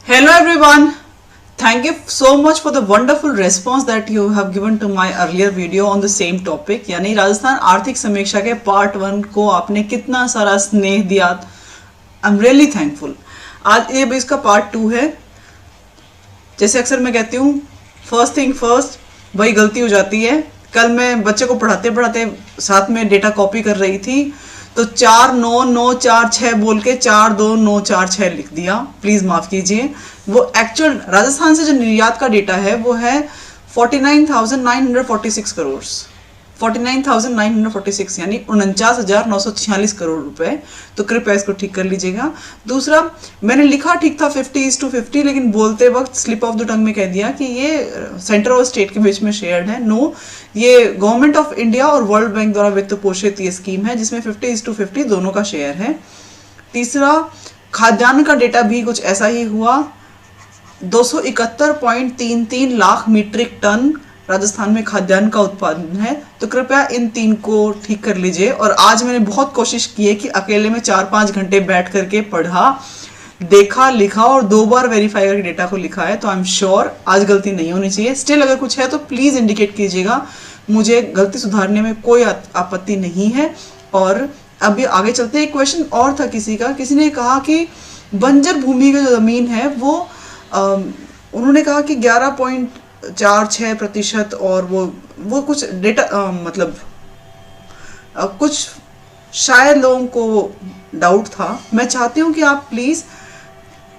Hello everyone. Thank you so much for the wonderful response that you have given to my earlier video on the same topic. यानी राजस्थान आर्थिक समीक्षा के part 1 को आपने कितना सारा स्नेह दिया. I am really thankful. आज ये इसका पार्ट 2 है. जैसे अक्सर मैं कहती हूँ, फर्स्ट थिंग फर्स्ट, वही गलती हो जाती है. कल मैं बच्चे को पढ़ाते पढ़ाते साथ में डेटा कॉपी कर रही थी, तो 4996 बोल के 42946 लिख दिया. प्लीज माफ कीजिए. वो एक्चुअल राजस्थान से जो निर्यात का डेटा है वो है 49,946 करोड़, 49,946 यानी 49,946 करोड़ रुपए. तो कृपया इसको ठीक कर लीजिएगा. दूसरा, मैंने लिखा ठीक था 50:50, लेकिन बोलते वक्त स्लिप ऑफ द टंग में कह दिया कि ये सेंटर और स्टेट के बीच में शेयर्ड है. नो, ये गवर्नमेंट ऑफ इंडिया और वर्ल्ड बैंक द्वारा वित्त पोषित ये स्कीम है जिसमें 50:50 दोनों का शेयर है. तीसरा, खाद्यान्न का डेटा भी कुछ ऐसा ही हुआ. 271.33 लाख मीट्रिक टन राजस्थान में खाद्यान्न का उत्पादन है. तो कृपया इन 3 को ठीक कर लीजिए. और आज मैंने बहुत कोशिश की है कि अकेले में 4-5 घंटे बैठ करके पढ़ा, देखा, लिखा और 2 बार वेरीफाई करके डेटा को लिखा है. तो आई एम श्योर आज गलती नहीं होनी चाहिए. स्टिल अगर कुछ है तो प्लीज इंडिकेट कीजिएगा. मुझे गलती सुधारने में कोई आपत्ति नहीं है. और अभी आगे चलते हैं. एक क्वेश्चन और था किसी ने कहा कि बंजर भूमि की जो जमीन है वो उन्होंने कहा कि 11.46% और वो कुछ डेटा मतलब कुछ शायद लोगों को डाउट था. मैं चाहती हूँ कि आप प्लीज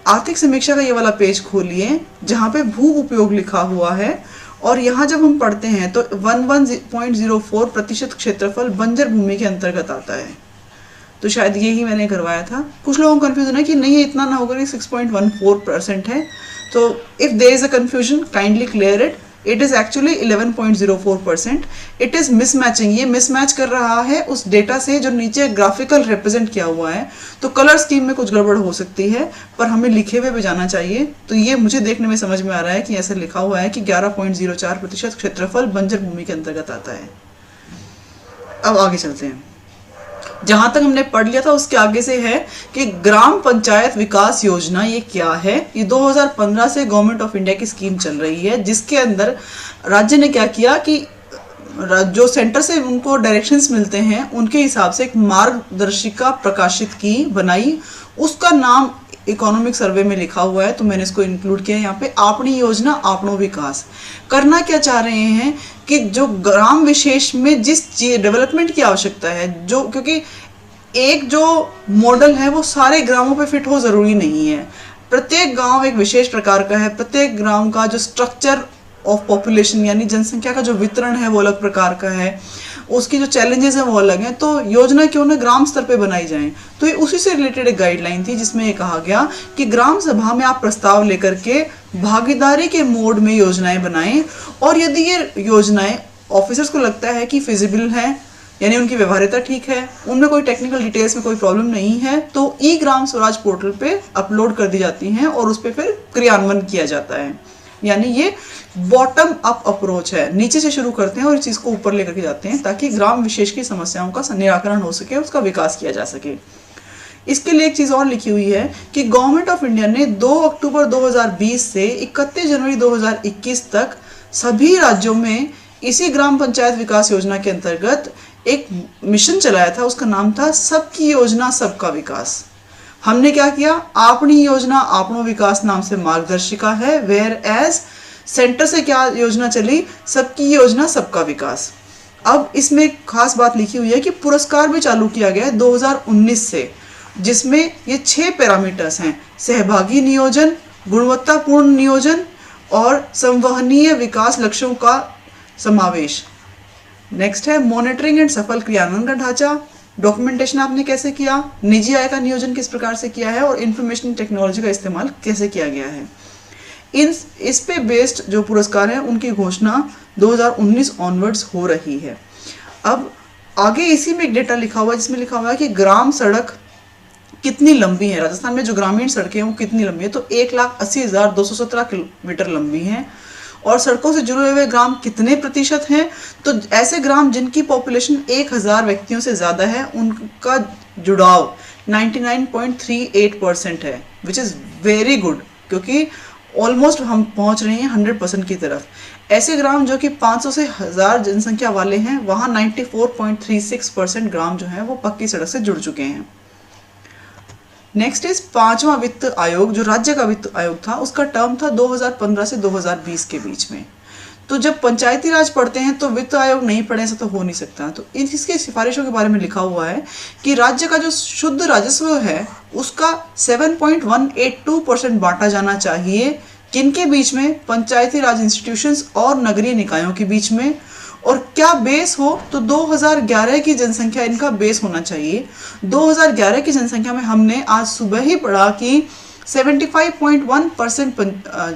आर्थिक समीक्षा का ये वाला पेज खोलिए जहाँ पे भू उपयोग लिखा हुआ है. और यहाँ जब हम पढ़ते हैं तो 11.04% क्षेत्रफल बंजर भूमि के अंतर्गत आता है. तो शायद यही मैंने करवाया था. कुछ लोगों को कंफ्यूजन है कि नहीं, इतना ना होकर 6.14% है. तो if there is a confusion, kindly clear it. It is actually 11.04%. It is mismatching. ये मिसमैच कर रहा है उस डेटा से जो नीचे ग्राफिकल रिप्रेजेंट किया हुआ है. तो कलर स्कीम में कुछ गड़बड़ हो सकती है, पर हमें लिखे हुए भी जाना चाहिए. तो ये मुझे देखने में समझ में आ रहा है कि ऐसा लिखा हुआ है कि 11.04% क्षेत्रफल बंजर भूमि के अंतर्गत आता है. अब आगे चलते हैं. जहां तक हमने पढ़ लिया था उसके आगे से है कि ग्राम पंचायत विकास योजना ये क्या है. ये 2015 से गवर्नमेंट ऑफ इंडिया की स्कीम चल रही है, जिसके अंदर राज्य ने क्या किया कि जो सेंटर से उनको डायरेक्शंस मिलते हैं उनके हिसाब से एक मार्गदर्शिका प्रकाशित की, बनाई. उसका नाम इकोनॉमिक सर्वे में लिखा हुआ है, तो मैंने इसको इंक्लूड किया यहाँ पे. आपनी योजना आपनो विकास. करना क्या चाह रहे हैं कि जो ग्राम विशेष में जिस डेवलपमेंट की आवश्यकता है, जो क्योंकि एक जो मॉडल है वो सारे ग्रामों पे फिट हो जरूरी नहीं है. प्रत्येक गांव एक विशेष प्रकार का है. प्रत्येक ग्राम का जो स्ट्रक्चर ऑफ पॉपुलेशन यानी जनसंख्या का जो वितरण है वो अलग प्रकार का है. उसकी जो चैलेंजेस हैं वो अलग हैं. तो योजना क्यों ना ग्राम स्तर पे बनाई जाए. तो ये उसी से रिलेटेड एक गाइडलाइन थी जिसमें ये कहा गया कि ग्राम सभा में आप प्रस्ताव लेकर के भागीदारी के मोड में योजनाएं बनाएं. और यदि ये योजनाएं ऑफिसर्स को लगता है कि फिजिबल है, यानी उनकी व्यवहार्यता ठीक है, उनमें कोई टेक्निकल डिटेल्स में कोई प्रॉब्लम नहीं है, तो ई ग्राम स्वराज पोर्टल पे अपलोड कर दी जाती हैं और उस पर फिर क्रियान्वयन किया जाता है. यानी ये बॉटम अप अप्रोच है. नीचे से शुरू करते हैं और इस चीज को ऊपर लेकर के जाते हैं ताकि ग्राम विशेष की समस्याओं का निराकरण हो सके, उसका विकास किया जा सके. इसके लिए एक चीज और लिखी हुई है कि गवर्नमेंट ऑफ इंडिया ने 2 अक्टूबर 2020 से 31 जनवरी 2021 तक सभी राज्यों में इसी ग्राम पंचायत विकास योजना के अंतर्गत एक मिशन चलाया था. उसका नाम था सबकी योजना सबका विकास. हमने क्या किया, आपनी योजना आपनो विकास नाम से मार्गदर्शिका है, वेयर एज सेंटर से क्या योजना चली, सबकी योजना सबका विकास. अब इसमें एक खास बात लिखी हुई है कि पुरस्कार भी चालू किया गया है 2019 से, जिसमें ये 6 पैरामीटर्स हैं: सहभागी नियोजन, गुणवत्तापूर्ण नियोजन और संवहनीय विकास लक्ष्यों का समावेश. नेक्स्ट है मॉनिटरिंग एंड सफल क्रियान्वयन का ढांचा. डॉक्यूमेंटेशन आपने कैसे किया, निजी आय का नियोजन किस प्रकार से किया है और इंफॉर्मेशन टेक्नोलॉजी का इस्तेमाल कैसे किया गया है. इस पे बेस्ड जो पुरस्कार हैं उनकी घोषणा 2019 ऑनवर्ड्स हो रही है. अब आगे इसी में एक डेटा लिखा हुआ है जिसमें लिखा हुआ है कि ग्राम सड़क कितनी लंबी है. राजस्थान में जो ग्रामीण सड़कें हैं वो कितनी लंबी है, तो 1,80,217 किलोमीटर लंबी हैं. और सड़कों से जुड़े हुए ग्राम कितने प्रतिशत हैं, तो ऐसे ग्राम जिनकी पॉपुलेशन 1,000 व्यक्तियों से ज़्यादा है उनका जुड़ाव 99.38% है, विच इज़ वेरी गुड. क्योंकि ऑलमोस्ट हम पहुंच रहे हैं 100% की तरफ। ऐसे ग्राम जो कि 500 से 1000 जनसंख्या वाले हैं, वहां 94.36% ग्राम जो है वो पक्की सड़क से जुड़ चुके हैं। नेक्स्ट इज पांचवा वित्त आयोग, जो राज्य का वित्त आयोग था, उसका टर्म था 2015 से 2020 के बीच में। तो जब पंचायती राज पढ़ते हैं तो वित्त आयोग नहीं पढ़े, ऐसा तो हो नहीं सकता। तो इसकी सिफारिशों के बारे में लिखा हुआ है कि राज्य का जो शुद्ध राजस्व है उसका 7.182% बांटा जाना चाहिए। किनके बीच में? पंचायती राज इंस्टीट्यूशंस और नगरीय निकायों के बीच में। और क्या बेस हो? तो 2011 की जनसंख्या इनका बेस होना चाहिए। 2011 की जनसंख्या में हमने आज सुबह ही पढ़ा कि 75.1%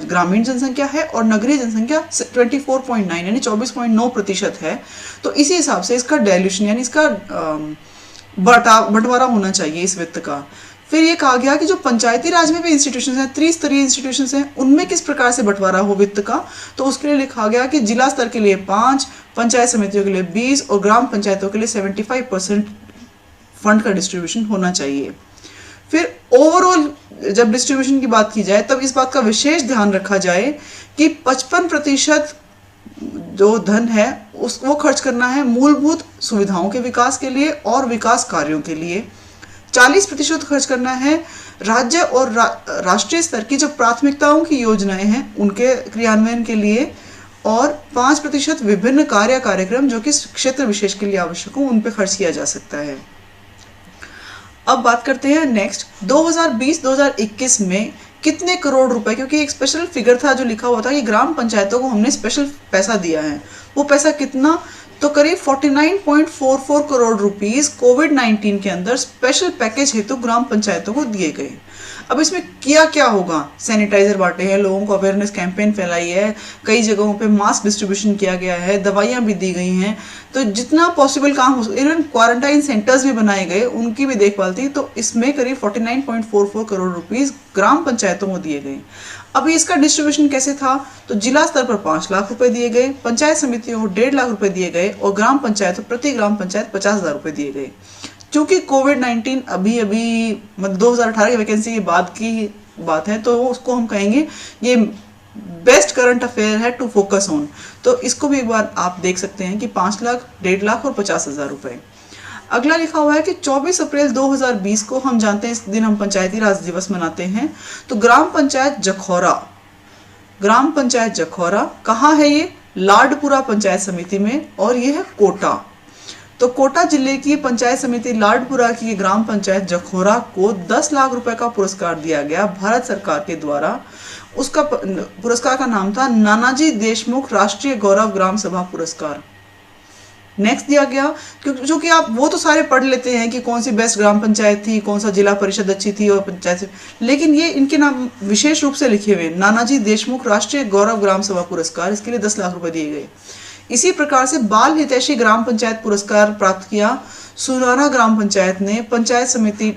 ग्रामीण जनसंख्या है और नगरीय जनसंख्या 24.9 यानी 24.9% है। तो इसी हिसाब से इसका डाइल्यूशन यानी इसका बंटवारा होना चाहिए इस वित्त का। फिर ये कहा गया कि जो पंचायती राज में भी इंस्टीट्यूशंस हैं, त्रिस्तरीय इंस्टीट्यूशंस हैं, उनमें किस प्रकार से बंटवारा हो वित्त का। तो उसके लिए लिखा गया कि जिला स्तर के लिए 5, पंचायत समितियों के लिए 20 और ग्राम पंचायतों के लिए 75% फंड का डिस्ट्रीब्यूशन होना चाहिए। फिर ओवरऑल जब डिस्ट्रीब्यूशन की बात की जाए तब इस बात का विशेष ध्यान रखा जाए कि 55% जो धन है वो खर्च करना है मूलभूत सुविधाओं के विकास के लिए और विकास कार्यों के लिए। 40% खर्च करना है राज्य और राष्ट्रीय स्तर की जो प्राथमिकताओं की योजनाएं हैं उनके क्रियान्वयन के लिए, और 5% विभिन्न कार्यक्रम जो कि क्षेत्र विशेष के लिए आवश्यक हो उन पर खर्च किया जा सकता है। अब बात करते हैं नेक्स्ट 2020-2021 में कितने करोड़ रुपए, क्योंकि एक स्पेशल फिगर था जो लिखा हुआ था कि ग्राम पंचायतों को हमने स्पेशल पैसा दिया है। वो पैसा कितना? तो करीब 49.44 करोड़ रुपीस कोविड-19 के अंदर स्पेशल पैकेज हेतु ग्राम पंचायतों को दिए गए। अब इसमें किया क्या होगा? सैनिटाइजर बांटे हैं, लोगों को अवेयरनेस कैंपेन फैलाई है, कई जगहों पे मास्क डिस्ट्रीब्यूशन किया गया है, दवाइयाँ भी दी गई हैं। तो जितना पॉसिबल काम हो, इवन क्वारंटाइन सेंटर्स भी बनाए गए, उनकी भी देखभाल थी। तो इसमें करीब 49.44 करोड़ रुपीस ग्राम पंचायतों को दिए गए। अभी इसका डिस्ट्रीब्यूशन कैसे था? तो जिला स्तर पर 5 लाख रुपए दिए गए, पंचायत समितियों को 1.5 लाख रुपए दिए गए और ग्राम पंचायतों प्रति ग्राम पंचायत 50,000 रुपए दिए गए। क्योंकि कोविड-19 अभी मतलब 2018 की वैकेंसी के बाद की बात है, तो उसको हम कहेंगे ये बेस्ट करंट अफेयर है टू फोकस ऑन। तो इसको भी एक बार आप देख सकते हैं कि 5 लाख, 1.5 लाख और 50,000 रुपए। अगला लिखा हुआ है कि 24 अप्रैल 2020 को हम जानते हैं इस दिन हम पंचायती राज दिवस मनाते हैं। तो ग्राम पंचायत जखौरा कहाँ है? ये लाडपुरा पंचायत समिति में, और ये है कोटा। तो कोटा जिले की पंचायत समिति लाडपुरा की ग्राम पंचायत जखौरा को 10 लाख रुपए का पुरस्कार दिया गया भारत सरकार के द्वारा। उसका पुरस्कार का नाम था नानाजी देशमुख राष्ट्रीय गौरव ग्राम सभा पुरस्कार। नेक्स्ट दिया गया, क्योंकि जो कि आप वो तो सारे पढ़ लेते हैं कि कौन सी बेस्ट ग्राम पंचायत थी, कौन सा जिला परिषद अच्छी थी और पंचायत, लेकिन ये इनके नाम विशेष रूप से लिखे हुए नानाजी देशमुख राष्ट्रीय गौरव ग्राम सभा पुरस्कार, इसके लिए 10 लाख रुपए दिए गए। इसी प्रकार से बाल हितैषी ग्राम पंचायत पुरस्कार प्राप्त किया सुनारा ग्राम पंचायत ने। पंचायत समिति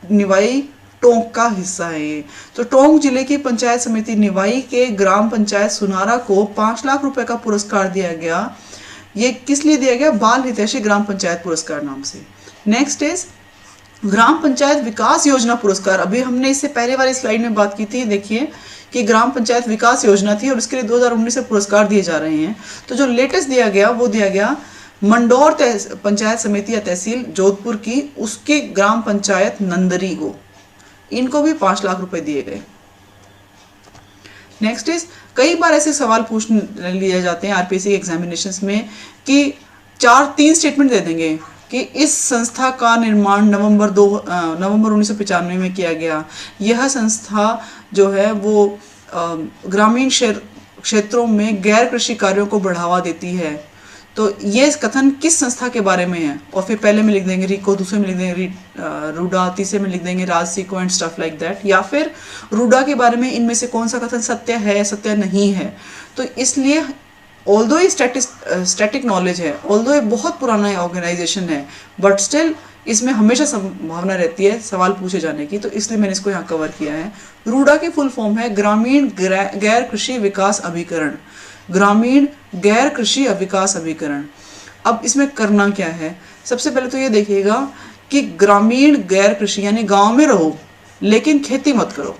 निवाई टोंक का हिस्सा है ये। तो टोंक जिले की पंचायत समिति निवाई के ग्राम पंचायत सुनारा को 5 लाख रुपए का पुरस्कार दिया गया। ये किस लिए दिया गया? बाल हितैषी ग्राम पंचायत पुरस्कार नाम से। नेक्स्ट इज ग्राम पंचायत विकास योजना पुरस्कार। अभी हमने इससे पहले वाली स्लाइड में बात की थी, देखिए कि ग्राम पंचायत विकास योजना थी और इसके लिए 2019 से पुरस्कार दिए जा रहे हैं। तो जो लेटेस्ट दिया गया वो दिया गया मंडौर पंचायत समिति या तहसील जोधपुर की, उसके ग्राम पंचायत नंदरी को, इनको भी 5 लाख रुपए दिए गए। नेक्स्ट इज कई बार ऐसे सवाल पूछ लिए जाते हैं आरपीएससी एग्जामिनेशंस में कि 3 स्टेटमेंट दे देंगे कि इस संस्था का निर्माण नवंबर 1995 में किया गया। यह संस्था जो है वो ग्रामीण क्षेत्रों में गैर कृषि कार्यों को बढ़ावा देती है। तो ये कथन किस संस्था के बारे में है? और फिर पहले में लिख देंगे रिको, दूसरे में लिख देंगे रूडा, तीसरे में लिख देंगे राजसिको एंड स्टफ लाइक दैट। या फिर रूडा के बारे में इनमें से कौन सा कथन सत्य है, सत्य नहीं है। तो इसलिए ऑल्दो ये स्टैटिक नॉलेज है, ऑल्दो ये बहुत पुराना ऑर्गेनाइजेशन है, बट स्टिल इसमें हमेशा संभावना रहती है सवाल पूछे जाने की, तो इसलिए मैंने इसको यहाँ कवर किया है। रूडा की फुल फॉर्म है ग्रामीण गैर कृषि विकास अभिकरण। ग्रामीण गैर कृषि विकास अभिकरण। अब इसमें करना क्या है? सबसे पहले तो ये देखिएगा कि ग्रामीण गैर कृषि यानी गांव में रहो लेकिन खेती मत करो।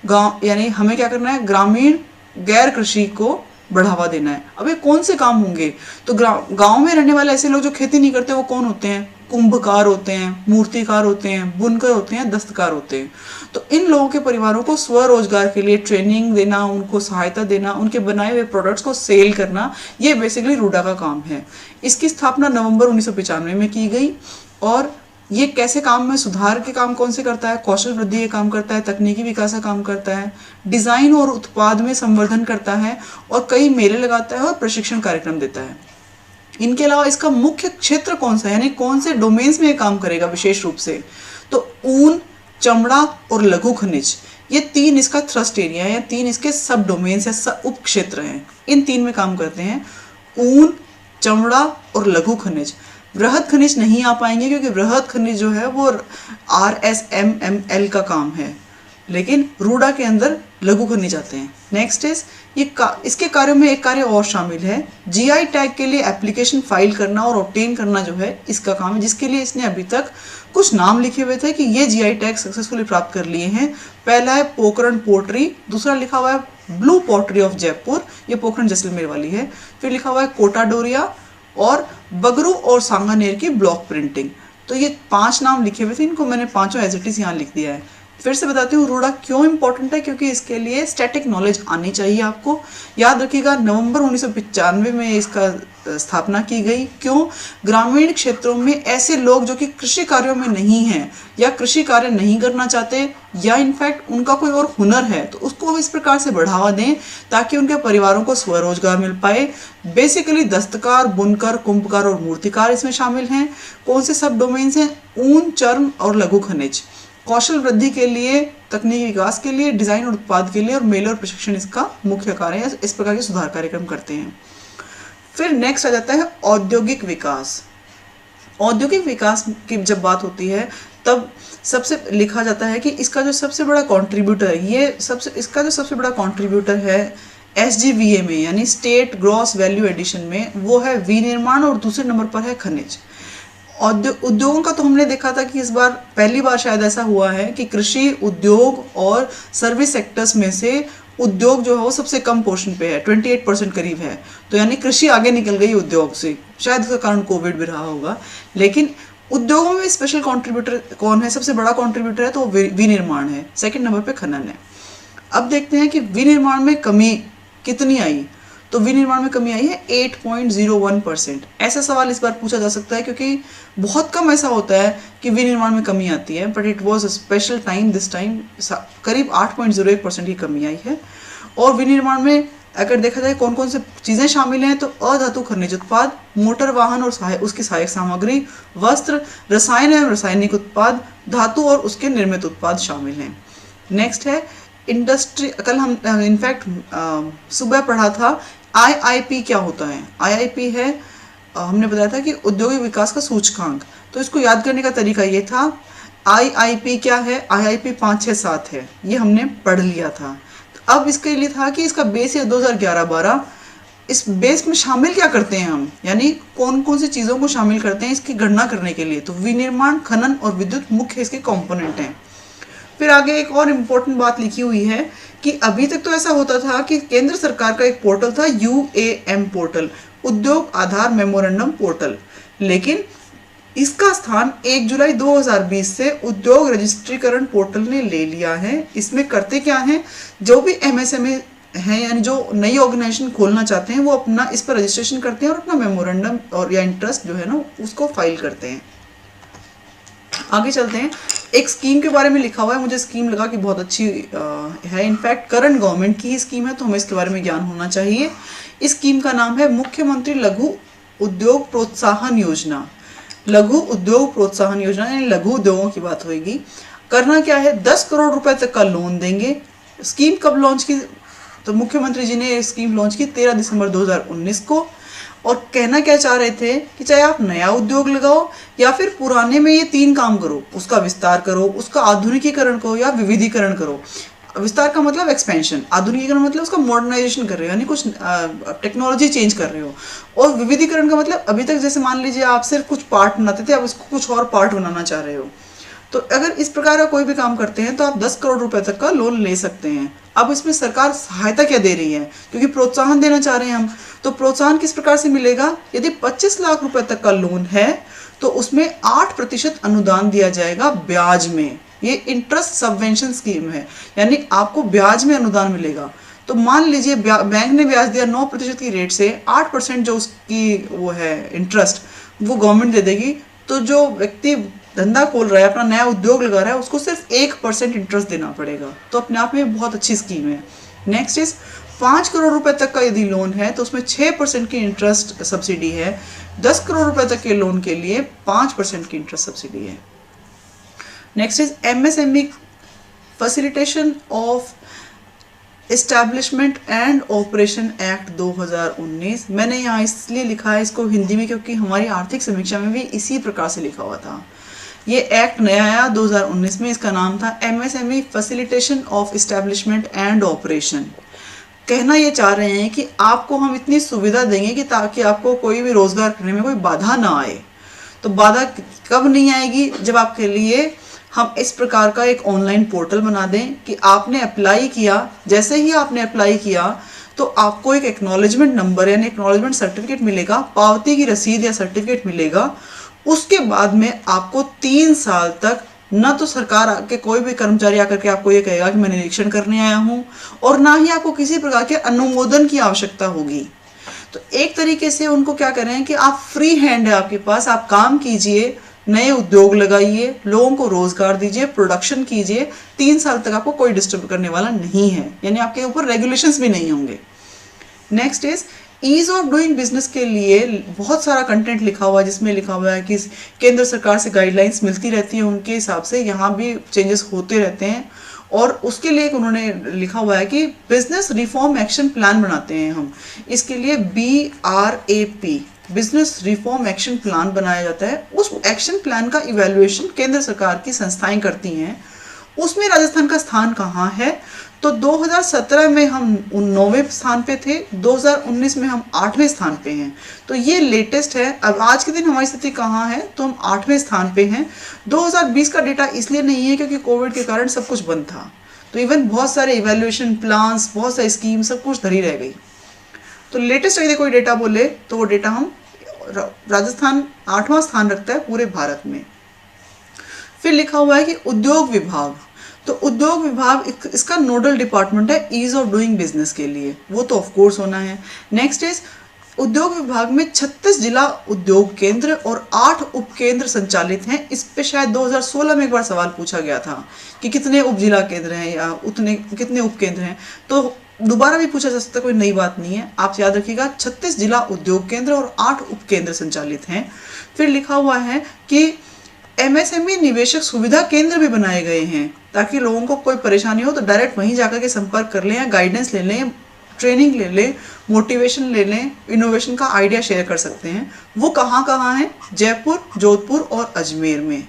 गांव यानी हमें क्या करना है, ग्रामीण गैर कृषि को बढ़ावा देना है। अब ये कौन से काम होंगे, तो गांव में रहने वाले ऐसे लोग जो खेती नहीं करते वो कौन होते हैं, कुंभकार होते हैं, मूर्तिकार होते हैं, बुनकर होते हैं, दस्तकार होते हैं। तो इन लोगों के परिवारों को स्वरोजगार के लिए ट्रेनिंग देना, उनको सहायता देना, उनके बनाए हुए प्रोडक्ट्स को सेल करना, ये बेसिकली रूडा का काम है। इसकी स्थापना नवंबर 1995 में की गई। और ये कैसे काम में सुधार के काम कौन से करता है, कौशल वृद्धि के काम करता है, तकनीकी विकास का काम करता है, डिजाइन और उत्पाद में संवर्धन करता है, और कई मेले लगाता है और प्रशिक्षण कार्यक्रम देता है। इनके अलावा इसका मुख्य क्षेत्र कौन सा है, यानी कौन से डोमेन्स में ये काम करेगा विशेष रूप से, तो ऊन, चमड़ा और लघु खनिज, ये तीन इसका थ्रस्ट एरिया है, या तीन इसके सब डोमेन्स या उप क्षेत्र हैं। इन तीन में काम करते हैं, ऊन, चमड़ा और लघु खनिज। वृहद खनिज नहीं आ पाएंगे क्योंकि वृहद खनिज जो है वो RSMML का काम है, लेकिन रूडा के अंदर लघु खनिज आते हैं। नेक्स्ट इज इसके कार्यों में एक कार्य और शामिल है, GI टैग के लिए एप्लीकेशन फाइल करना और ऑब्टेन करना जो है इसका काम है, जिसके लिए इसने अभी तक कुछ नाम लिखे हुए थे कि ये GI टैग सक्सेसफुली प्राप्त कर लिए हैं। पहला है पोखरण पोट्री, दूसरा लिखा हुआ है ब्लू पॉटरी ऑफ जयपुर, ये पोखरण जैसलमेर वाली है। फिर लिखा हुआ है कोटा डोरिया और बगरू और सांगानेर की ब्लॉक प्रिंटिंग। तो ये 5 नाम लिखे हुए थे, इनको मैंने पांचों एज इट इज यहाँ लिख दिया है। फिर से बताती हूँ रूडा क्यों इंपॉर्टेंट है, क्योंकि इसके लिए स्टैटिक नॉलेज आनी चाहिए आपको। याद रखिएगा नवंबर 1995 में इसका स्थापना की गई। क्यों, ग्रामीण क्षेत्रों में ऐसे लोग जो कि कृषि कार्यों में नहीं हैं या कृषि कार्य नहीं करना चाहते, या इनफैक्ट उनका कोई और हुनर है, तो उसको इस प्रकार से बढ़ावा दें ताकि उनके परिवारों को स्वरोजगार मिल पाए। बेसिकली दस्तकार, बुनकर, कुंभकार और मूर्तिकार इसमें शामिल हैं। कौन से सब डोमेन्स हैं, ऊन, चर्म और लघु खनिज। कौशल वृद्धि के लिए, तकनीकी विकास के लिए, डिजाइन और उत्पाद के लिए, और मेले और प्रशिक्षण इसका मुख्य कार्य है। इस प्रकार के सुधार कार्यक्रम करते हैं। फिर नेक्स्ट आ जाता है औद्योगिक विकास। औद्योगिक विकास की जब बात होती है तब सबसे लिखा जाता है कि इसका जो सबसे बड़ा कंट्रीब्यूटर है, इसका जो सबसे बड़ा कंट्रीब्यूटर है SGVA में, यानी स्टेट ग्रॉस वैल्यू एडिशन में, वो है विनिर्माण, और दूसरे नंबर पर है खनिज। उद्योगों का तो हमने देखा था कि इस बार पहली बार शायद ऐसा हुआ है कि कृषि, उद्योग और सर्विस सेक्टर्स में से उद्योग जो है वो सबसे कम पोर्शन पे है, 28% करीब है। तो यानी कृषि आगे निकल गई उद्योग से, शायद उसका कारण कोविड भी रहा होगा। लेकिन उद्योगों में स्पेशल कंट्रीब्यूटर कौन है, सबसे बड़ा कंट्रीब्यूटर है तो विनिर्माण है, सेकंड नंबर पे खनन है। अब देखते हैं कि विनिर्माण में कमी कितनी आई। तो विनिर्माण में कमी आई है 8.01%। ऐसा सवाल इस बार पूछा जा सकता है क्योंकि बहुत कम ऐसा होता है कि विनिर्माण में कमी आती है, but it was a special time, this time करीब 8.01% की कमी आई है। और विनिर्माण में अगर देखा जाए कौन कौन से चीज़ें शामिल हैं, तो अधातु खनिज उत्पाद, मोटर वाहन और उसकी सहायक सामग्री, वस्त्र, रसायन एवं रासायनिक उत्पाद, धातु और उसके निर्मित उत्पाद शामिल हैं। नेक्स्ट है इंडस्ट्री। कल हम इनफैक्ट सुबह पढ़ा था IIP क्या होता है। IIP है, हमने बताया था कि औद्योगिक विकास का सूचकांक। तो इसको याद करने का तरीका ये था, IIP क्या है, IIP 5, 6, 7 है, ये हमने पढ़ लिया था। तो अब इसके लिए था कि इसका बेस है 2011-12। इस बेस में शामिल क्या करते हैं हम, यानी कौन कौन सी चीज़ों को शामिल करते हैं इसकी गणना करने के लिए। तो विनिर्माण, खनन और विद्युत मुख्य इसके कॉम्पोनेंट हैं। फिर आगे एक और इम्पोर्टेंट बात लिखी हुई है कि अभी तक तो ऐसा होता था कि केंद्र सरकार का एक पोर्टल था UAM पोर्टल, उद्योग आधार मेमोरेंडम पोर्टल, लेकिन इसका स्थान 1 जुलाई 2020 से उद्योग रजिस्ट्रीकरण पोर्टल ने ले लिया है। इसमें करते क्या हैं, जो भी MSME हैं यानी जो नई ऑर्गेनाइजेशन खोलना चाहते हैं वो अपना इस पर रजिस्ट्रेशन करते हैं और अपना मेमोरेंडम और या इंटरेस्ट जो है ना उसको फाइल करते हैं। आगे चलते हैं। एक स्कीम के बारे में लिखा हुआ है, मुझे स्कीम लगा कि बहुत अच्छी है, इनफैक्ट करंट गवर्नमेंट की स्कीम है तो हमें इसके बारे में ज्ञान होना चाहिए। इस स्कीम का नाम है मुख्यमंत्री लघु उद्योग प्रोत्साहन योजना। लघु उद्योग प्रोत्साहन योजना यानी लघु उद्योगों की बात होगी। करना क्या है, 10 करोड़ रुपए तक का लोन देंगे। स्कीम कब लॉन्च की, तो मुख्यमंत्री जी ने स्कीम लॉन्च की 13 दिसंबर 2019 को। और कहना क्या चाह रहे थे कि चाहे आप नया उद्योग लगाओ या फिर पुराने में ये 3 काम करो, उसका विस्तार करो, उसका आधुनिकीकरण करो या विविधीकरण करो। विस्तार का मतलब एक्सपेंशन, आधुनिकीकरण मतलब उसका मॉडर्नाइजेशन कर रहे हो यानी कुछ टेक्नोलॉजी चेंज कर रहे हो, और विविधीकरण का मतलब अभी तक जैसे मान लीजिए आप सिर्फ कुछ पार्ट बनाते थे, आप उसको कुछ और पार्ट बनाना चाह रहे हो। तो अगर इस प्रकार का कोई भी काम करते हैं तो आप 10 करोड़ रुपए तक का लोन ले सकते हैं। अब इसमें सरकार सहायता क्या दे रही है, क्योंकि प्रोत्साहन देना चाह रहे हैं हम, तो प्रोत्साहन किस प्रकार से मिलेगा, यदि 25 लाख रुपए तक का लोन है तो उसमें 8% अनुदान दिया जाएगा ब्याज में। ये इंटरेस्ट सबवेंशन स्कीम है, यानी आपको ब्याज में अनुदान मिलेगा। तो मान लीजिए बैंक ने ब्याज दिया 9% की रेट से, 8% जो उसकी वो है इंटरेस्ट वो गवर्नमेंट दे देगी। तो जो व्यक्ति धंधा खोल रहा है, अपना नया उद्योग लगा रहा है, उसको सिर्फ 1% इंटरेस्ट देना पड़ेगा। तो अपने आप में बहुत अच्छी स्कीम है। नेक्स्ट इज 5 करोड़ रुपए तक का यदि लोन है तो उसमें 6% की इंटरेस्ट सब्सिडी है। 10 करोड़ रुपए तक के लोन के लिए 5% की इंटरेस्ट सब्सिडी है। Next is MSME facilitation of establishment and operation act 2019। मैंने यहाँ इसलिए लिखा है इसको हिंदी में क्योंकि हमारी आर्थिक समीक्षा में भी इसी प्रकार से लिखा हुआ था। ये एक्ट नया आया 2019 में, इसका नाम था MSME facilitation of establishment and operation. कहना ये चाह रहे हैं कि आपको हम इतनी सुविधा देंगे कि ताकि आपको कोई भी रोजगार करने में कोई बाधा ना आए। तो बाधा कब नहीं आएगी, जब आपके लिए हम इस प्रकार का एक ऑनलाइन पोर्टल बना दें कि आपने अप्लाई किया, जैसे ही आपने अप्लाई किया तो आपको एक एक्नॉलेजमेंट नंबर यानी एक्नॉलेजमेंट सर्टिफिकेट मिलेगा, पावती की रसीद या सर्टिफिकेट मिलेगा। उसके बाद में आपको 3 साल तक न तो सरकार के कोई भी कर्मचारी आकर के आपको ये कहेगा कि मैं निरीक्षण करने आया हूँ, और ना ही आपको किसी प्रकार के अनुमोदन की आवश्यकता होगी। तो एक तरीके से उनको क्या कर रहे हैं कि आप फ्री हैंड है आपके पास, आप काम कीजिए, नए उद्योग लगाइए, लोगों को रोजगार दीजिए, प्रोडक्शन कीजिए। 3 साल तक आपको कोई डिस्टर्ब करने वाला नहीं है, यानी आपके ऊपर रेगुलेशंस भी नहीं होंगे। Next is ease of doing business के लिए बहुत सारा कंटेंट लिखा हुआ है, जिसमें लिखा हुआ है कि केंद्र सरकार से गाइडलाइंस मिलती रहती है, उनके हिसाब से यहाँ भी चेंजेस होते रहते हैं। और उसके लिए उन्होंने लिखा हुआ है कि बिजनेस रिफॉर्म एक्शन प्लान बनाते हैं हम, इसके लिए BRAP business reform action plan बनाया जाता है। उस एक्शन प्लान का इवैल्यूएशन केंद्र सरकार की संस्थाएं करती हैं। उसमें राजस्थान का स्थान कहाँ है, तो 2017 में हम 9वें स्थान पे थे, 2019 में हम 8वें स्थान पे हैं। तो ये लेटेस्ट है। अब आज के दिन हमारी स्थिति कहाँ है, तो हम 8वें स्थान पे हैं। 2020 का डेटा इसलिए नहीं है क्योंकि कोविड के कारण सब कुछ बंद था, तो इवन बहुत सारे इवैल्यूएशन प्लान्स, बहुत सारी स्कीम, सब कुछ धरी रह गई। तो लेटेस्ट यदि कोई डेटा बोले तो वो डेटा हम राजस्थान 8वां स्थान रखता है पूरे भारत में। फिर लिखा हुआ है कि उद्योग विभाग, तो उद्योग विभाग इसका नोडल डिपार्टमेंट है ईज ऑफ डूइंग बिजनेस के लिए, वो तो ऑफ कोर्स होना है। नेक्स्ट इज उद्योग विभाग में 36 जिला उद्योग केंद्र और 8 उपकेंद्र संचालित हैं। इस पे शायद 2016 में एक बार सवाल पूछा गया था कि कितने उप जिला केंद्र हैं या उतने कितने उपकेंद्र हैं, तो दोबारा भी पूछा जा सकता है, कोई नई बात नहीं है। आप याद रखिएगा 36 जिला उद्योग केंद्र और 8 उपकेंद्र संचालित हैं। फिर लिखा हुआ है कि MSME निवेशक सुविधा केंद्र भी बनाए गए हैं, ताकि लोगों को कोई परेशानी हो तो डायरेक्ट वहीं जाकर के संपर्क कर लें या गाइडेंस ले लें, ट्रेनिंग ले लें, मोटिवेशन ले लें, इनोवेशन का आइडिया शेयर कर सकते हैं। वो कहाँ कहाँ हैं, जयपुर, जोधपुर और अजमेर में।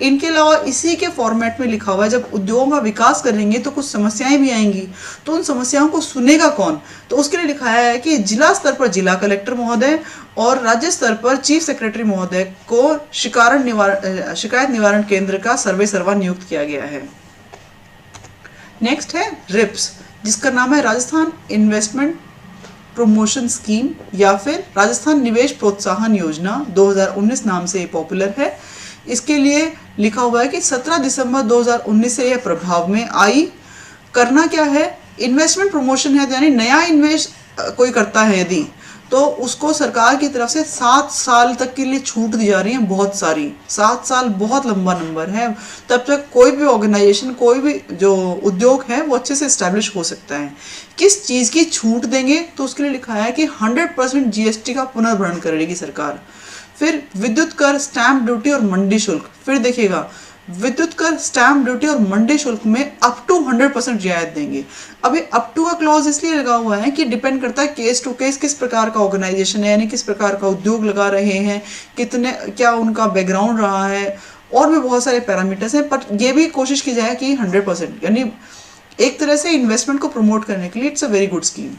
इनके अलावा इसी के फॉर्मेट में लिखा हुआ है जब उद्योगों का विकास करेंगे तो कुछ समस्याएं भी आएंगी, तो उन समस्याओं को सुनेगा कौन, तो उसके लिए लिखा है कि जिला स्तर पर जिला कलेक्टर महोदय और राज्य स्तर पर चीफ सेक्रेटरी महोदय को शिकायत निवारण केंद्र का सर्वा नियुक्त किया गया है। नेक्स्ट है RIPS, जिसका नाम है राजस्थान इन्वेस्टमेंट प्रमोशन स्कीम या फिर राजस्थान निवेश प्रोत्साहन योजना 2019 नाम से पॉपुलर है। इसके लिए लिखा हुआ है कि 17 दिसंबर 2019 से यह प्रभाव में आई। करना क्या है, इन्वेस्टमेंट प्रमोशन है, यानी नया इन्वेस्ट कोई करता है यदि, तो उसको सरकार की तरफ से 7 साल तक के लिए छूट दी जा रही है, बहुत सारी। 7 साल बहुत लंबा नंबर है, तब तक कोई भी ऑर्गेनाइजेशन, कोई भी जो उद्योग है वो अच्छे से इस्टेब्लिश हो सकता है। किस चीज़ की छूट देंगे, तो उसके लिए लिखा है कि 100% GST का पुनर्भरण करेगी सरकार। फिर विद्युत कर, स्टैंप ड्यूटी और मंडी शुल्क, फिर देखिएगा विद्युत कर, स्टैंप ड्यूटी और मंडी शुल्क में अप टू 100% रियायत देंगे। अभी अप टू का क्लॉज इसलिए लगा हुआ है कि डिपेंड करता है केस टू केस, किस प्रकार का ऑर्गेनाइजेशन है, यानी किस प्रकार का उद्योग लगा रहे हैं, कितने क्या उनका बैकग्राउंड रहा है, और भी बहुत सारे पैरामीटर्स हैं। पर ये भी कोशिश की जाए कि 100%, यानी एक तरह से इन्वेस्टमेंट को प्रमोट करने के लिए it's a very good scheme.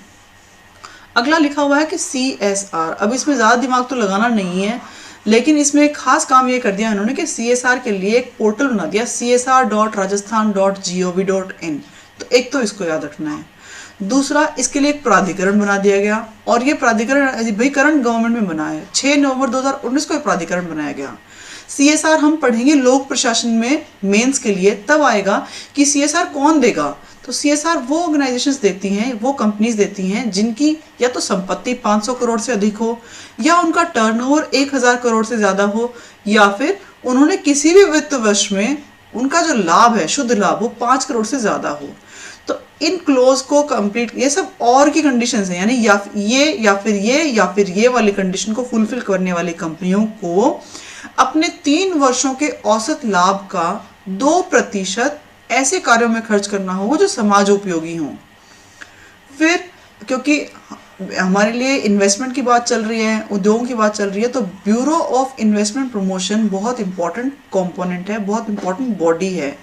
अगला लिखा हुआ है कि CSR, अब इसमें ज़्यादा दिमाग तो लगाना नहीं है, लेकिन इसमें एक खास काम ये कर दिया उन्होंने कि CSR के लिए एक पोर्टल बना दिया, csr.rajasthan.gov.in। तो एक तो इसको याद रखना है। दूसरा, इसके लिए एक प्राधिकरण बना दिया गया, और ये प्राधिकरण भाई करंट गवर्नमेंट में बना है। 6 नवंबर 2019 को प्राधिकरण बनाया गया। CSR हम पढ़ेंगे लोक प्रशासन में मेंस के लिए, तब आएगा कि CSR कौन देगा। तो CSR वो ऑर्गेनाइजेशंस देती हैं, वो कंपनीज देती हैं जिनकी या तो संपत्ति 500 करोड़ से अधिक हो, या उनका टर्नओवर 1000 करोड़ से ज़्यादा हो, या फिर उन्होंने किसी भी वित्त वर्ष में उनका जो लाभ है, शुद्ध लाभ, वो 5 करोड़ से ज़्यादा हो। तो इन क्लोज को कंप्लीट, ये सब और की कंडीशंस हैं, यानी या फिर ये वाली कंडीशन को फुलफिल करने वाली कंपनियों को अपने 3 वर्षों के औसत लाभ का 2% ऐसे कार्यों में खर्च करना होगा जो समाजोपयोगी हों। फिर क्योंकि हमारे लिए इन्वेस्टमेंट की बात चल रही है, उद्योगों की बात चल रही है, तो ब्यूरो ऑफ इन्वेस्टमेंट प्रमोशन बहुत इंपॉर्टेंट कंपोनेंट है, बहुत इंपॉर्टेंट बॉडी है।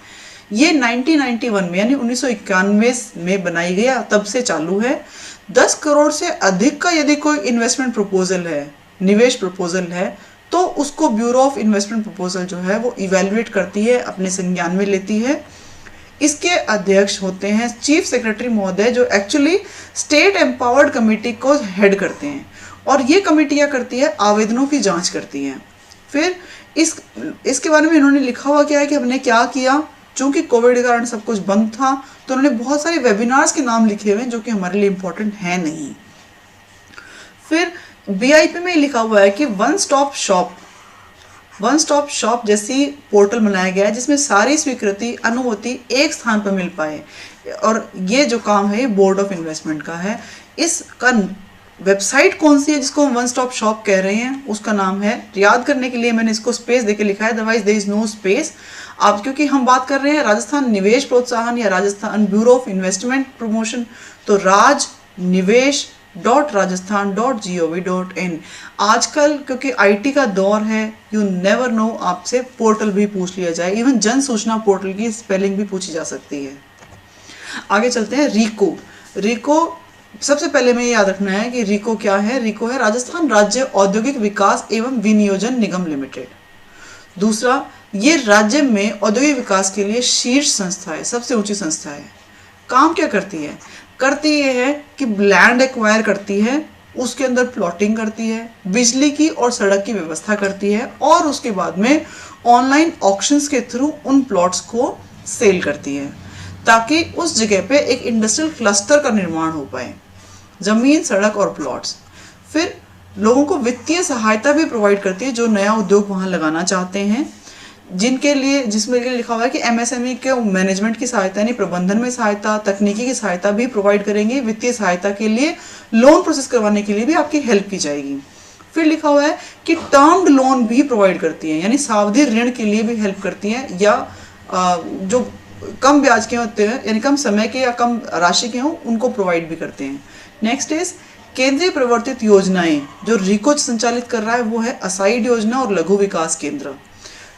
ये 1991 में यानी 1991 में बनाई गया, तब से चालू है। 10 करोड़ से अधिक का यदि कोई इन्वेस्टमेंट प्रपोजल है, निवेश प्रपोजल है, तो उसको ब्यूरो ऑफ इन्वेस्टमेंट प्रपोजल जो है वो इवेल्युएट करती है, अपने संज्ञान में लेती है। इसके अध्यक्ष होते हैं चीफ सेक्रेटरी महोदय, जो एक्चुअली स्टेट एम्पावर्ड कमेटी को हेड करते हैं, और ये कमेटी क्या करती है, आवेदनों की जांच करती है। फिर इसके बारे में इन्होंने लिखा हुआ क्या है कि हमने क्या किया। चूंकि कोविड के कारण सब कुछ बंद था, तो उन्होंने बहुत सारे वेबिनार्स के नाम लिखे हुए हैं जो कि हमारे लिए इम्पोर्टेंट है नहीं। फिर BIP में लिखा हुआ है कि वन स्टॉप शॉप जैसी पोर्टल बनाया गया है जिसमें सारी स्वीकृति, अनुमति एक स्थान पर मिल पाए, और ये जो काम है ये बोर्ड ऑफ इन्वेस्टमेंट का है। इसका वेबसाइट कौन सी है जिसको हम वन स्टॉप शॉप कह रहे हैं, उसका नाम है, याद करने के लिए मैंने इसको स्पेस देके लिखा है, otherwise there is no space. आप क्योंकि हम बात कर रहे हैं राजस्थान निवेश प्रोत्साहन या Rajasthan bureau of investment promotion, तो rajnivesh.rajasthan.gov.in। आजकल क्योंकि IT का दौर है, यू नेवर नो, आपसे पोर्टल भी पूछ लिया जाए, इवन जन सूचना पोर्टल की स्पेलिंग भी पूछी जा सकती है। आगे चलते हैं। रीको सबसे पहले में याद रखना है कि रीको क्या है। रीको है राजस्थान राज्य औद्योगिक विकास एवं विनियोजन निगम लिमिटेड। दूसरा, ये राज्य में औद्योगिक विकास के लिए शीर्ष संस्था है, सबसे ऊंची संस्था है। काम क्या करती है? ये है कि लैंड एक्वायर करती है, उसके अंदर प्लॉटिंग करती है, बिजली की और सड़क की व्यवस्था करती है, और उसके बाद में ऑनलाइन ऑक्शंस के थ्रू उन प्लॉट्स को सेल करती है, ताकि उस जगह पे एक इंडस्ट्रियल क्लस्टर का निर्माण हो पाए, जमीन, सड़क और प्लॉट्स। फिर लोगों को वित्तीय सहायता भी प्रोवाइड करती है जो नया उद्योग वहां लगाना चाहते हैं, जिसमें लिखा हुआ है कि MSME के मैनेजमेंट की सहायता यानी प्रबंधन में सहायता, तकनीकी की सहायता भी प्रोवाइड करेंगे। वित्तीय सहायता के लिए, लोन प्रोसेस करवाने के लिए भी आपकी हेल्प की जाएगी। फिर लिखा हुआ है कि टर्म्ड लोन भी प्रोवाइड करती है, यानी सावधि ऋण के लिए भी हेल्प करती है, या जो कम ब्याज के होते हैं यानी कम समय के या कम राशि के हों उनको प्रोवाइड भी करते हैं। नेक्स्ट इज केंद्रीय प्रवर्तित योजनाएं, जो रीको संचालित कर रहा है वो है असाइड योजना और लघु विकास केंद्र।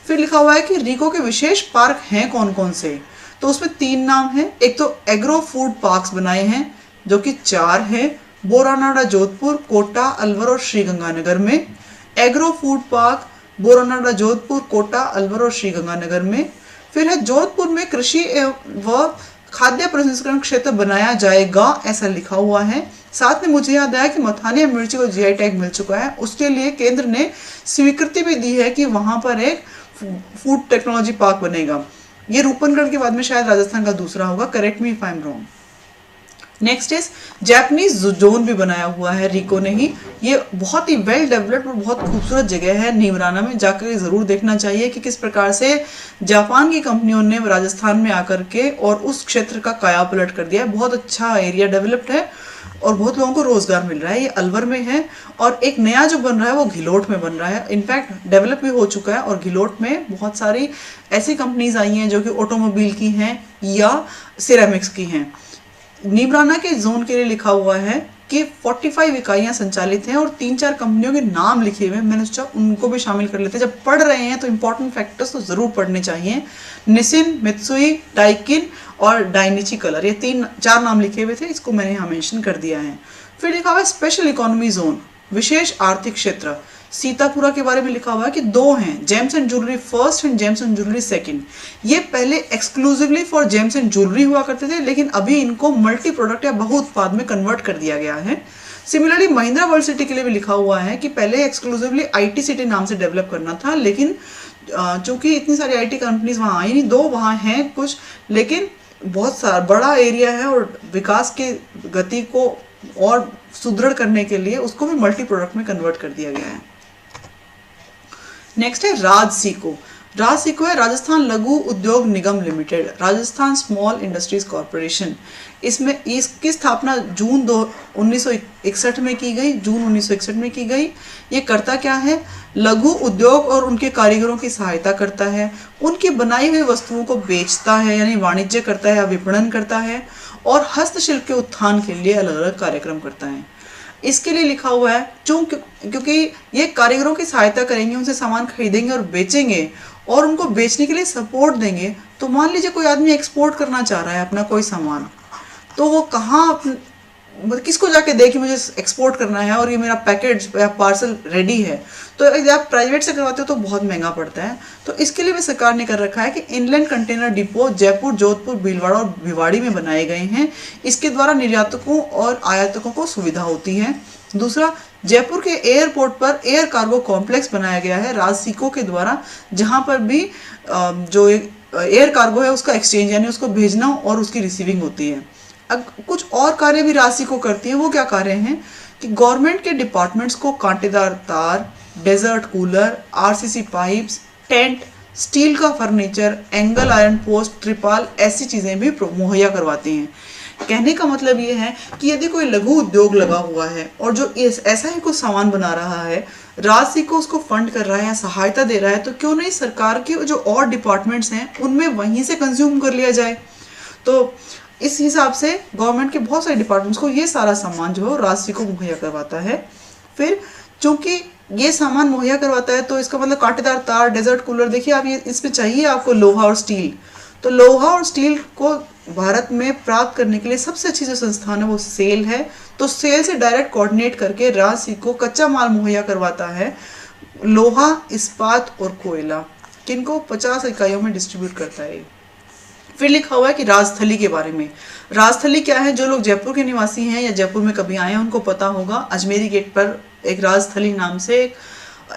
फिर लिखा हुआ है कि रीको के विशेष पार्क हैं कौन कौन से, तो उसमें 3 नाम हैं। एक तो एग्रो फूड पार्क्स बनाए हैं जो कि 4 हैं, बोरानाडा जोधपुर, कोटा, अलवर और श्रीगंगानगर में। Agro food park Boranada Jodhpur, Kota, Alwar और श्रीगंगानगर में। फिर है जोधपुर में कृषि व खाद्य प्रसंस्करण क्षेत्र बनाया जाएगा, ऐसा लिखा हुआ है। साथ में मुझे याद आया कि मथानिया मिर्ची को GI टैग मिल चुका है, उसके लिए केंद्र ने स्वीकृति भी दी है कि वहां पर एक फूड टेक्नोलॉजी पार्क बनेगा। ये रूपनगढ़ के बाद में शायद राजस्थान का दूसरा होगा, correct me if I am wrong. Next is Japanese zone भी बनाया हुआ है रीको ने ही। ये बहुत ही वेल डेवलप्ड और बहुत खूबसूरत जगह है, नीमराना में जाकर जरूर देखना चाहिए कि किस प्रकार से जापान की कंपनियों ने राजस्थान में आकर के और उस क्षेत्र का कायापलट कर दिया है। बहुत अच्छा एरिया डेवलप्ड है और बहुत लोगों को रोजगार मिल रहा है। ये अलवर में है और एक नया जो बन रहा है वो घिलोट में बन रहा है, इनफैक्ट डेवलप भी हो चुका है। और घिलोट में बहुत सारी ऐसी कंपनीज आई हैं जो कि ऑटोमोबाइल की हैं या सिरेमिक्स की हैं। नीमराना के जोन के लिए लिखा हुआ है कि 45 इकाइयां संचालित हैं और 3-4 कंपनियों के नाम लिखे हुए हैं। मैंने सोचा उनको भी शामिल कर लेते हैं, जब पढ़ रहे हैं तो इंपॉर्टेंट फैक्टर्स तो जरूर पढ़ने चाहिए। निसिन, मित्सुई, डाइकिन और डाइनिची कलर, ये 3-4 नाम लिखे हुए थे, इसको मैंने यहाँ मेंशन कर दिया है। फिर लिखा हुआ है स्पेशल इकोनॉमी जोन, विशेष आर्थिक क्षेत्र। सीतापुरा के बारे में लिखा हुआ है कि 2 हैं, James and jewellery first and James and jewellery second. ये पहले exclusively for James and jewellery हुआ करते थे, लेकिन अभी इनको मल्टी प्रोडक्ट या बहु उत्पाद में कन्वर्ट कर दिया गया है। सिमिलरली महिंद्रा वर्ल्ड सिटी के लिए भी लिखा हुआ है कि पहले एक्सक्लूसिवली IT सिटी नाम से डेवलप करना था, लेकिन चूंकि इतनी सारी IT कंपनीज वहाँ आई नहीं, 2 वहाँ हैं कुछ, लेकिन बहुत सारा बड़ा एरिया है और विकास के गति को और सुदृढ़ करने के लिए उसको भी मल्टी प्रोडक्ट में कन्वर्ट कर दिया गया है। नेक्स्ट है राजसीको। राजसीको है Rajasthan Laghu Udyog Nigam limited, Rajasthan small industries corporation. इसमें इसकी स्थापना जून 1961 में की गई, जून 1961 में की गई। ये करता क्या है, लघु उद्योग और उनके कारीगरों की सहायता करता है, उनकी बनाई हुई वस्तुओं को बेचता है यानी वाणिज्य करता है या विपणन करता है, और हस्तशिल्प के उत्थान के लिए अलग अलग कार्यक्रम करता है। इसके लिए लिखा हुआ है क्योंकि ये कारीगरों की सहायता करेंगे, उनसे सामान खरीदेंगे और बेचेंगे और उनको बेचने के लिए सपोर्ट देंगे। तो मान लीजिए कोई आदमी एक्सपोर्ट करना चाह रहा है अपना कोई सामान, तो वो कहाँ किसको जाके दे कि मुझे एक्सपोर्ट करना है और ये मेरा पैकेज या पार्सल रेडी है। तो अगर आप प्राइवेट से करवाते हो तो बहुत महंगा पड़ता है। तो इसके लिए भी सरकार ने कर रखा है कि inland container depot Jaipur, Jodhpur, Bhilwara और भिवाड़ी में बनाए गए हैं। इसके द्वारा निर्यातकों और आयातकों को सुविधा होती है। दूसरा, जयपुर के एयरपोर्ट पर एयर कार्गो कॉम्प्लेक्स बनाया गया है राजसीको के द्वारा, जहां पर भी जो एयर कार्गो है उसका एक्सचेंज यानी उसको भेजना और उसकी रिसीविंग होती है। कुछ और कार्य भी राजसीको करती है। वो क्या कार्य हैं कि गवर्नमेंट के डिपार्टमेंट्स को कांटेदार तार, desert cooler, RCC pipes, tent, steel का फर्नीचर, एंगल आयरन पोस्ट, त्रिपाल, ऐसी चीज़ें भी मुहैया करवाती हैं। कहने का मतलब ये है कि यदि कोई लघु उद्योग लगा हुआ है और जो ऐसा ही कुछ सामान बना रहा है, राजसीको उसको फंड कर रहा है या सहायता दे रहा है, तो क्यों नहीं सरकार के जो और डिपार्टमेंट्स हैं उनमें वहीं से कंज्यूम कर लिया जाए। तो इस हिसाब से गवर्नमेंट के बहुत सारे डिपार्टमेंट्स को ये सारा सामान जो है राजसीको मुहैया करवाता है। फिर चूंकि ये सामान मुहैया करवाता है तो इसका मतलब कांटेदार तार, डेजर्ट कूलर, देखिए आप ये इसमें चाहिए आपको लोहा और स्टील। तो लोहा और स्टील को भारत में प्राप्त करने के लिए सबसे अच्छी जो संस्थान है वो सेल है। तो सेल से डायरेक्ट कोऑर्डिनेट करके राजसीको कच्चा माल मुहैया करवाता है, लोहा, इस्पात और कोयला, किनको 50 इकाइयों में डिस्ट्रीब्यूट करता है। फिर लिखा हुआ है कि राजस्थली के बारे में। राजस्थली क्या है, जो लोग जयपुर के निवासी हैं या जयपुर में कभी आए हैं उनको पता होगा। अजमेरी गेट पर एक राजस्थली नाम से एक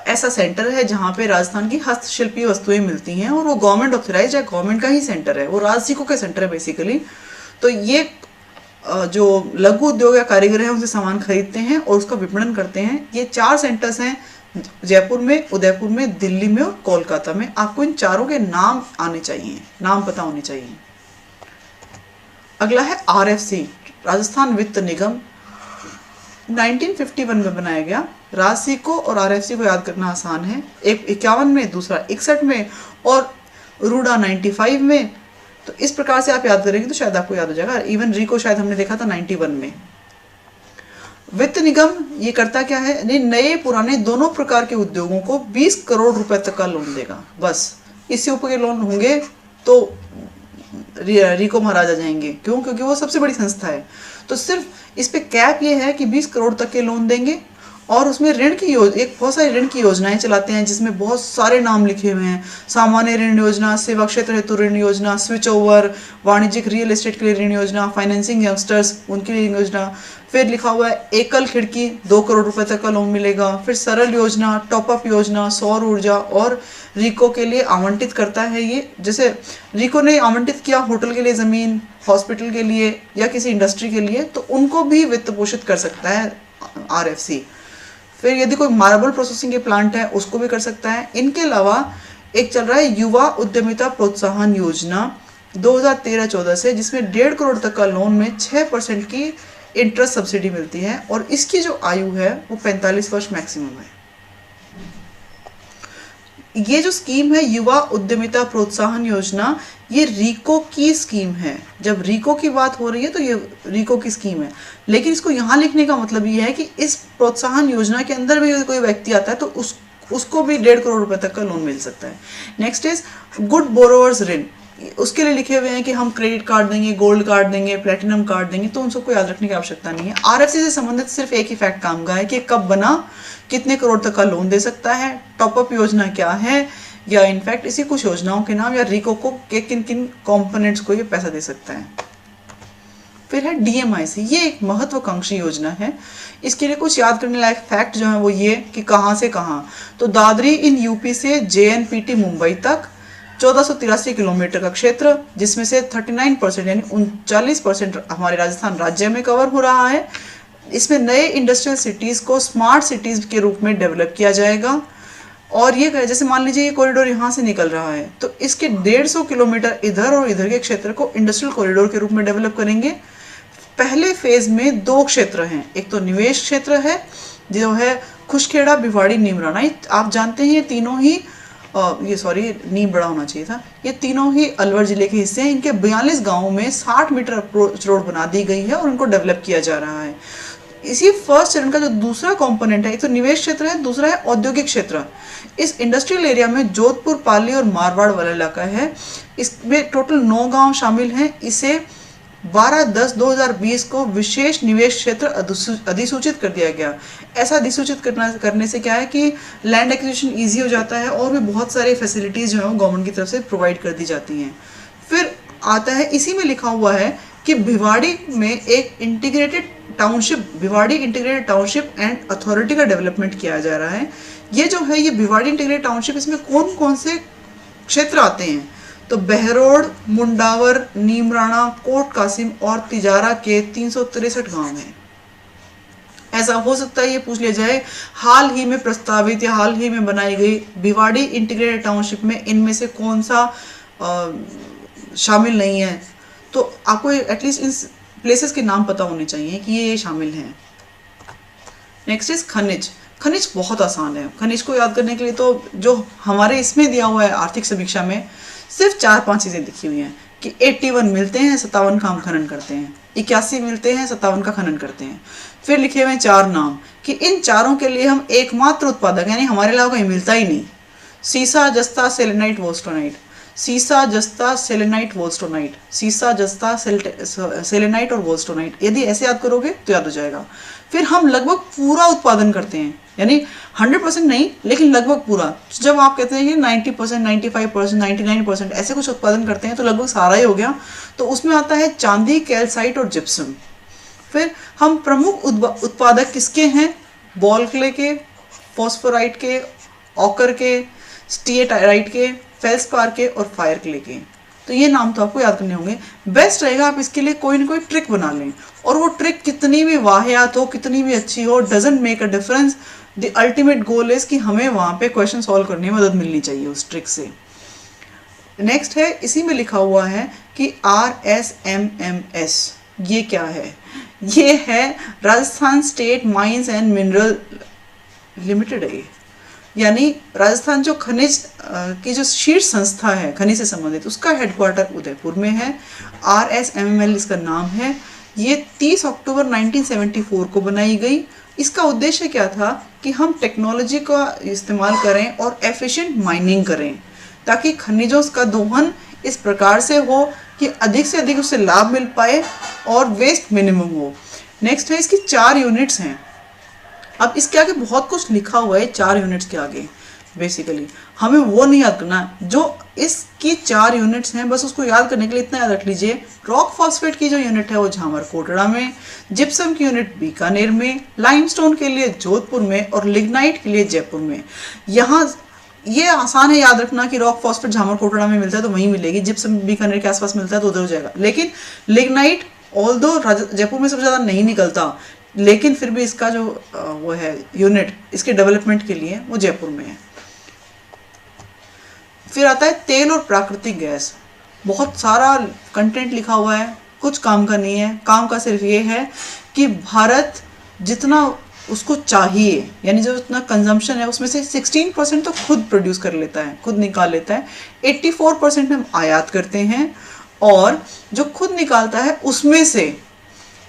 ऐसा सेंटर है जहाँ पे राजस्थान की हस्तशिल्पी वस्तुएं मिलती हैं और वो गवर्नमेंट ऑथराइज या गवर्नमेंट का ही सेंटर है, वो राजसीको का सेंटर है बेसिकली। तो ये जो लघु उद्योग या कारीगर हैं उनसे सामान खरीदते हैं और उसका विपणन करते हैं। ये 4 सेंटर्स हैं, जयपुर में, उदयपुर में, दिल्ली में और कोलकाता में। आपको इन चारों के नाम आने चाहिए, नाम पता होने चाहिए। अगला है RFC, राजस्थान वित्त निगम, 1951 में बनाया गया। राजसीको और RFC को याद करना आसान है, एक 51 में, दूसरा 61 में और रूडा 95 में। तो इस प्रकार से आप याद करेंगे तो शायद आपको याद हो जाएगा। इवन री को शायद हमने देखा था 91 में। वित्त निगम ये करता क्या है, नए पुराने दोनों प्रकार के उद्योगों को 20 करोड़ रुपए तक का लोन देगा। बस इससे ऊपर के लोन होंगे तो रिको महाराज आ जाएंगे। क्यों? क्योंकि वो सबसे बड़ी संस्था है। तो सिर्फ इस पे कैप ये है कि 20 करोड़ तक के लोन देंगे और उसमें ऋण की एक बहुत सारी ऋण की योजनाएं चलाते हैं जिसमें बहुत सारे नाम लिखे हुए हैं। सामान्य ऋण योजना, सेवा क्षेत्र हेतु ऋण योजना, स्विच ओवर, वाणिज्यिक रियल एस्टेट के लिए ऋण योजना, फाइनेंसिंग यंगस्टर्स उनके लिए ऋण योजना। फिर लिखा हुआ है एकल खिड़की 2 करोड़ रुपए तक का लोन मिलेगा। फिर सरल योजना, टॉपअप योजना, सौर ऊर्जा और रिको के लिए आवंटित करता है। ये जैसे रिको ने आवंटित किया होटल के लिए ज़मीन, हॉस्पिटल के लिए या किसी इंडस्ट्री के लिए, तो उनको भी वित्त पोषित कर सकता है RFC। फिर यदि कोई मार्बल प्रोसेसिंग के प्लांट है उसको भी कर सकता है। इनके अलावा एक चल रहा है युवा उद्यमिता प्रोत्साहन योजना 2013-14 से, जिसमें 1.5 करोड़ तक का लोन में 6% की इंटरेस्ट सब्सिडी मिलती है और इसकी जो आयु है वो 45 वर्ष मैक्सिमम है। ये जो स्कीम है युवा उद्यमिता प्रोत्साहन योजना, ये रिको की स्कीम है। जब रिको की बात हो रही है तो ये रिको की स्कीम है, लेकिन इसको यहाँ लिखने का मतलब ये है कि इस प्रोत्साहन योजना के अंदर भी कोई व्यक्ति आता है तो उसको भी 1.5 करोड़ रुपए तक का लोन मिल सकता है। नेक्स्ट इज गुड बोरोवर्स ऋण। उसके लिए लिखे हुए हैं कि हम क्रेडिट कार्ड देंगे, गोल्ड कार्ड देंगे, प्लेटिनम कार्ड देंगे, तो उन सबको याद रखने की आवश्यकता नहीं है। आरएफसी से संबंधित सिर्फ एक ही फैक्ट काम का है कि कब बना, कितने करोड़ तक का लोन दे सकता है, टॉपअप योजना क्या है, या इनफैक्ट इसी कुछ योजनाओं के नाम या रिको को के किन किन कंपोनेंट्स को ये पैसा दे सकता है। फिर है डीएमआईसी, ये एक महत्वाकांक्षी योजना है। इसके लिए कुछ याद करने लायक फैक्ट जो है वो ये कि कहाँ से कहाँ, तो दादरी इन यूपी से जेएनपीटी मुंबई तक 1483 किलोमीटर का क्षेत्र, जिसमें से 39% यानी 39% हमारे राजस्थान राज्य में कवर हो रहा है। इसमें नए इंडस्ट्रियल सिटीज को स्मार्ट सिटीज के रूप में डेवलप किया जाएगा। और ये जैसे मान लीजिए ये कॉरिडोर यहाँ से निकल रहा है, तो इसके 150 किलोमीटर इधर और इधर के क्षेत्र को इंडस्ट्रियल कॉरिडोर के रूप में डेवलप करेंगे। पहले फेज में 2 क्षेत्र हैं, एक तो निवेश क्षेत्र है जो है खुशखेड़ा, भिवाड़ी, नीमराना। आप जानते हैं ये तीनों ही नीम बड़ा होना चाहिए था, ये तीनों ही अलवर जिले के हिस्से हैं। इनके 42 गांवों में 60 मीटर अप्रोच रोड बना दी गई है और उनको डेवलप किया जा रहा है। इसी फर्स्ट चरण का जो दूसरा कंपोनेंट है, एक तो निवेश क्षेत्र है, दूसरा है औद्योगिक क्षेत्र। इस इंडस्ट्रियल एरिया में जोधपुर, पाली और मारवाड़ वाला इलाका है। इसमें टोटल 9 गांव शामिल हैं। इसे 12/10/2020 को विशेष निवेश क्षेत्र अधिसूचित कर दिया गया। ऐसा अधिसूचित करने से क्या है कि लैंड एक्विजिशन ईजी हो जाता है और भी बहुत सारी फैसिलिटीज़ जो है वो गवर्नमेंट की तरफ से प्रोवाइड कर दी जाती हैं। फिर आता है, इसी में लिखा हुआ है कि भिवाड़ी में एक इंटीग्रेटेड टाउनशिप एंड अथॉरिटी का डेवलपमेंट किया जा रहा है। ये जो है ये भिवाड़ी इंटीग्रेटेड टाउनशिप, इसमें कौन कौन से क्षेत्र आते हैं, तो बहरोड, मुंडावर, नीमराना, कोट कासिम और तिजारा के 363 गांव हैं। ऐसा हो सकता है ये पूछ लिया जाए, हाल ही में प्रस्तावित या हाल ही में बनाई गई भिवाड़ी इंटीग्रेटेड टाउनशिप में इनमें से कौन सा शामिल नहीं है, तो आपको एटलीस्ट इन प्लेसेस के नाम पता होने चाहिए कि ये शामिल हैं। नेक्स्ट इज खनिज। खनिज बहुत आसान है। खनिज को याद करने के लिए तो जो हमारे इसमें दिया हुआ है आर्थिक समीक्षा में, सिर्फ 4-5 चीज़ें लिखी हुई हैं कि 81 मिलते हैं, 57 का हम खनन करते हैं, 81 मिलते हैं, 57 का खनन करते हैं। फिर लिखे हुए हैं 4 नाम कि इन चारों के लिए हम एकमात्र उत्पादक, यानी हमारे अलावा कहीं मिलता ही नहीं, सीसा, जस्ता, सेलेनाइट, वोल्स्टोनाइट, सीसा, जस्ता, सेलेनाइट, वोल्स्टोनाइट, सीसा, जस्ता, सेलेनाइट और वोल्स्टोनाइट। यदि ऐसे याद करोगे तो याद हो जाएगा। फिर हम लगभग पूरा उत्पादन करते हैं, यानी 100% नहीं लेकिन लगभग पूरा। जब आप कहते हैं कि 90%, 95%, 99% ऐसे कुछ उत्पादन करते हैं तो लगभग सारा ही हो गया। तो उसमें आता है चांदी, कैल्साइट और जिप्सम। फिर हम प्रमुख उत्पादक किसके हैं, बॉल क्ले के, फॉस्फोराइट के, ऑकर के, स्टीएटाइट के, फेल्सपार के और फायर क्ले के। तो ये नाम तो आपको याद करने होंगे। बेस्ट रहेगा आप इसके लिए कोई ना कोई ट्रिक बना लें, और वो ट्रिक कितनी भी वाहियात हो, कितनी भी अच्छी हो, doesn't make a difference. The ultimate goal is कि हमें वहाँ पे क्वेश्चन सॉल्व करने में मदद मिलनी चाहिए उस ट्रिक से। नेक्स्ट है, इसी में लिखा हुआ है कि RSMMS, ये क्या है? ये है Rajasthan state mines and mineral limited है, यानी राजस्थान जो खनिज की जो शीर्ष संस्था है खनिज से संबंधित, उसका हेडक्वार्टर उदयपुर में है। RSMML इसका नाम है। ये 30 अक्टूबर 1974 को बनाई गई। इसका उद्देश्य क्या था कि हम टेक्नोलॉजी का इस्तेमाल करें और एफिशिएंट माइनिंग करें, ताकि खनिजों का दोहन इस प्रकार से हो कि अधिक से अधिक उससे लाभ मिल पाए और वेस्ट मिनिमम हो। नेक्स्ट है, इसकी 4 यूनिट्स हैं। अब इसके आगे बहुत कुछ लिखा हुआ है 4 यूनिट्स के आगे, बेसिकली हमें वो नहीं याद करना। जो इसकी 4 यूनिट्स हैं बस उसको याद करने के लिए इतना याद रख लीजिए, रॉक फॉस्फेट की जो यूनिट है वो झामर कोटड़ा में, जिप्सम की यूनिट बीकानेर में, लाइमस्टोन के लिए जोधपुर में और लिग्नाइट के लिए जयपुर में। यहाँ ये आसान है याद रखना कि रॉक फॉस्फेट झामर कोटड़ा में मिलता है तो वहीं मिलेगी, जिप्सम बीकानेर के आसपास मिलता है तो उधर हो जाएगा। लेकिन लिग्नाइट ऑल्दो जयपुर में सबसे ज़्यादा नहीं निकलता, लेकिन फिर भी इसका जो वो है यूनिट इसके डेवलपमेंट के लिए वो जयपुर में है। फिर आता है तेल और प्राकृतिक गैस। बहुत सारा कंटेंट लिखा हुआ है, कुछ काम का नहीं है। काम का सिर्फ ये है कि भारत जितना उसको चाहिए, यानी जो इतना कंजम्पशन है उसमें से 16% तो खुद प्रोड्यूस कर लेता है, खुद निकाल लेता है। 84% हम आयात करते हैं, और जो खुद निकालता है उसमें से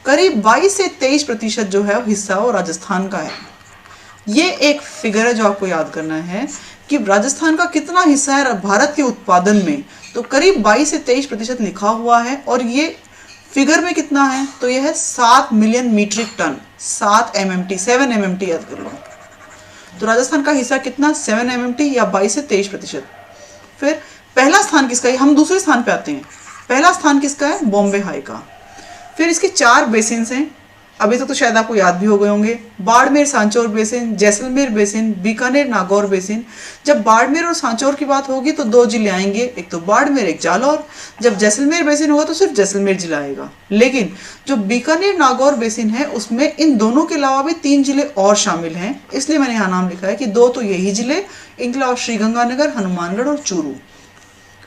करीब 22 से 23% जो है हिस्सा वो राजस्थान का है। ये एक फिगर है जो आपको याद करना है कि राजस्थान का कितना हिस्सा है भारत के उत्पादन में, तो करीब 22 से 23% लिखा हुआ है। और ये फिगर में कितना है, तो यह है 7 million metric ton, 7 MMT, 7 MMT याद कर लो। तो राजस्थान का हिस्सा कितना, 7 MMT या 22 से 23%। फिर पहला स्थान किसका है, हम दूसरे स्थान पे आते हैं। पहला स्थान किसका है, बॉम्बे हाई का। फिर इसके 4 बेसिन्स हैं, अभी तक तो शायद आपको याद भी हो गए होंगे। Barmer Sanchore basin, Jaisalmer basin, Bikaner Nagaur basin. जब बाड़मेर और सांचौर की बात होगी तो 2 जिले आएंगे, एक तो बाड़मेर एक जालौर। जब जैसलमेर बेसिन होगा तो सिर्फ जैसलमेर जिला आएगा। लेकिन जो बीकानेर नागौर बेसिन है उसमें इन दोनों के अलावा भी 3 जिले और शामिल हैं, इसलिए मैंने यहाँ नाम लिखा है कि 2 तो यही जिले, इनके अलावा श्रीगंगानगर, हनुमानगढ़ और चूरू।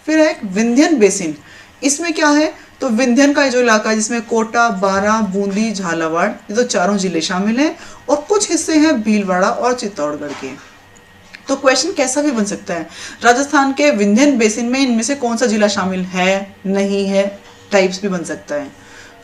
फिर है विंध्यन बेसिन, इसमें क्या है, तो विंध्यन का जो इलाका है जिसमें कोटा, बारा, बूंदी, झालावाड़, ये तो चारों जिले शामिल हैं। और कुछ हिस्से हैं भीलवाड़ा और चित्तौड़गढ़ के। तो क्वेश्चन कैसा भी बन सकता है, राजस्थान के विंध्यन बेसिन में इनमें से कौन सा जिला शामिल है, नहीं है, टाइप्स भी बन सकता है।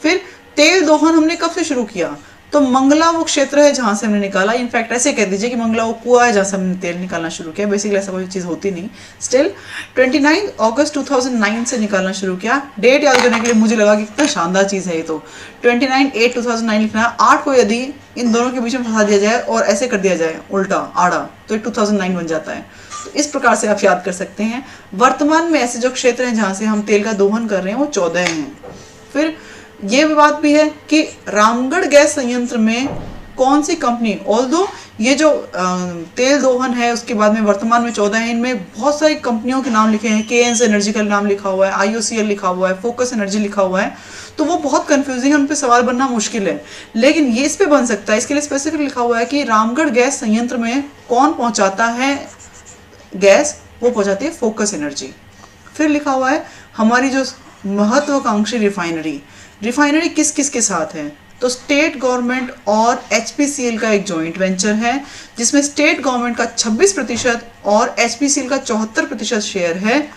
फिर तेल दोहन हमने कब से शुरू किया, तो मंगला वो क्षेत्र है जहां से हमने निकाला। इनफैक्ट ऐसे कह दीजिए कि मंगला वो कुआ है जहां से हमने तेल निकालना शुरू किया। बेसिकली ऐसा कोई चीज़ होती नहीं। स्टिल 29 अगस्त 2009 से निकालना शुरू किया। डेट याद करने के लिए मुझे लगा कि कितना शानदार चीज़ है ये। तो 29/8/2009 लिखना है। 8 को यदि इन दोनों के बीच में फंसा दिया जाए और ऐसे कर दिया जाए उल्टा आड़ा, तो 2009 बन जाता है। तो इस प्रकार से आप याद कर सकते हैं। वर्तमान में ऐसे जो क्षेत्र हैं जहाँ से हम तेल का दोहन कर रहे हैं वो 14 हैं। फिर ये बात भी है कि रामगढ़ गैस संयंत्र में कौन सी कंपनी, ऑल्दो ये जो तेल दोहन है उसके बाद में वर्तमान में 14 है, इनमें बहुत सारी कंपनियों के नाम लिखे हैं। केएनस एनर्जी का नाम लिखा हुआ है, IOCL लिखा हुआ है, फोकस एनर्जी लिखा हुआ है। तो वो बहुत कंफ्यूजिंग है, उन पर सवाल बनना मुश्किल है। लेकिन ये इस पे बन सकता है, इसके लिए स्पेसिफिक लिखा हुआ है कि रामगढ़ गैस संयंत्र में कौन पहुंचाता है गैस, वो पहुंचाती है फोकस एनर्जी। फिर लिखा हुआ है हमारी जो महत्वाकांक्षी रिफाइनरी किस किस के साथ है, तो स्टेट गवर्नमेंट और HPCL का एक जॉइंट वेंचर है जिसमें स्टेट गवर्नमेंट का 26% और HPCL का 74% शेयर है।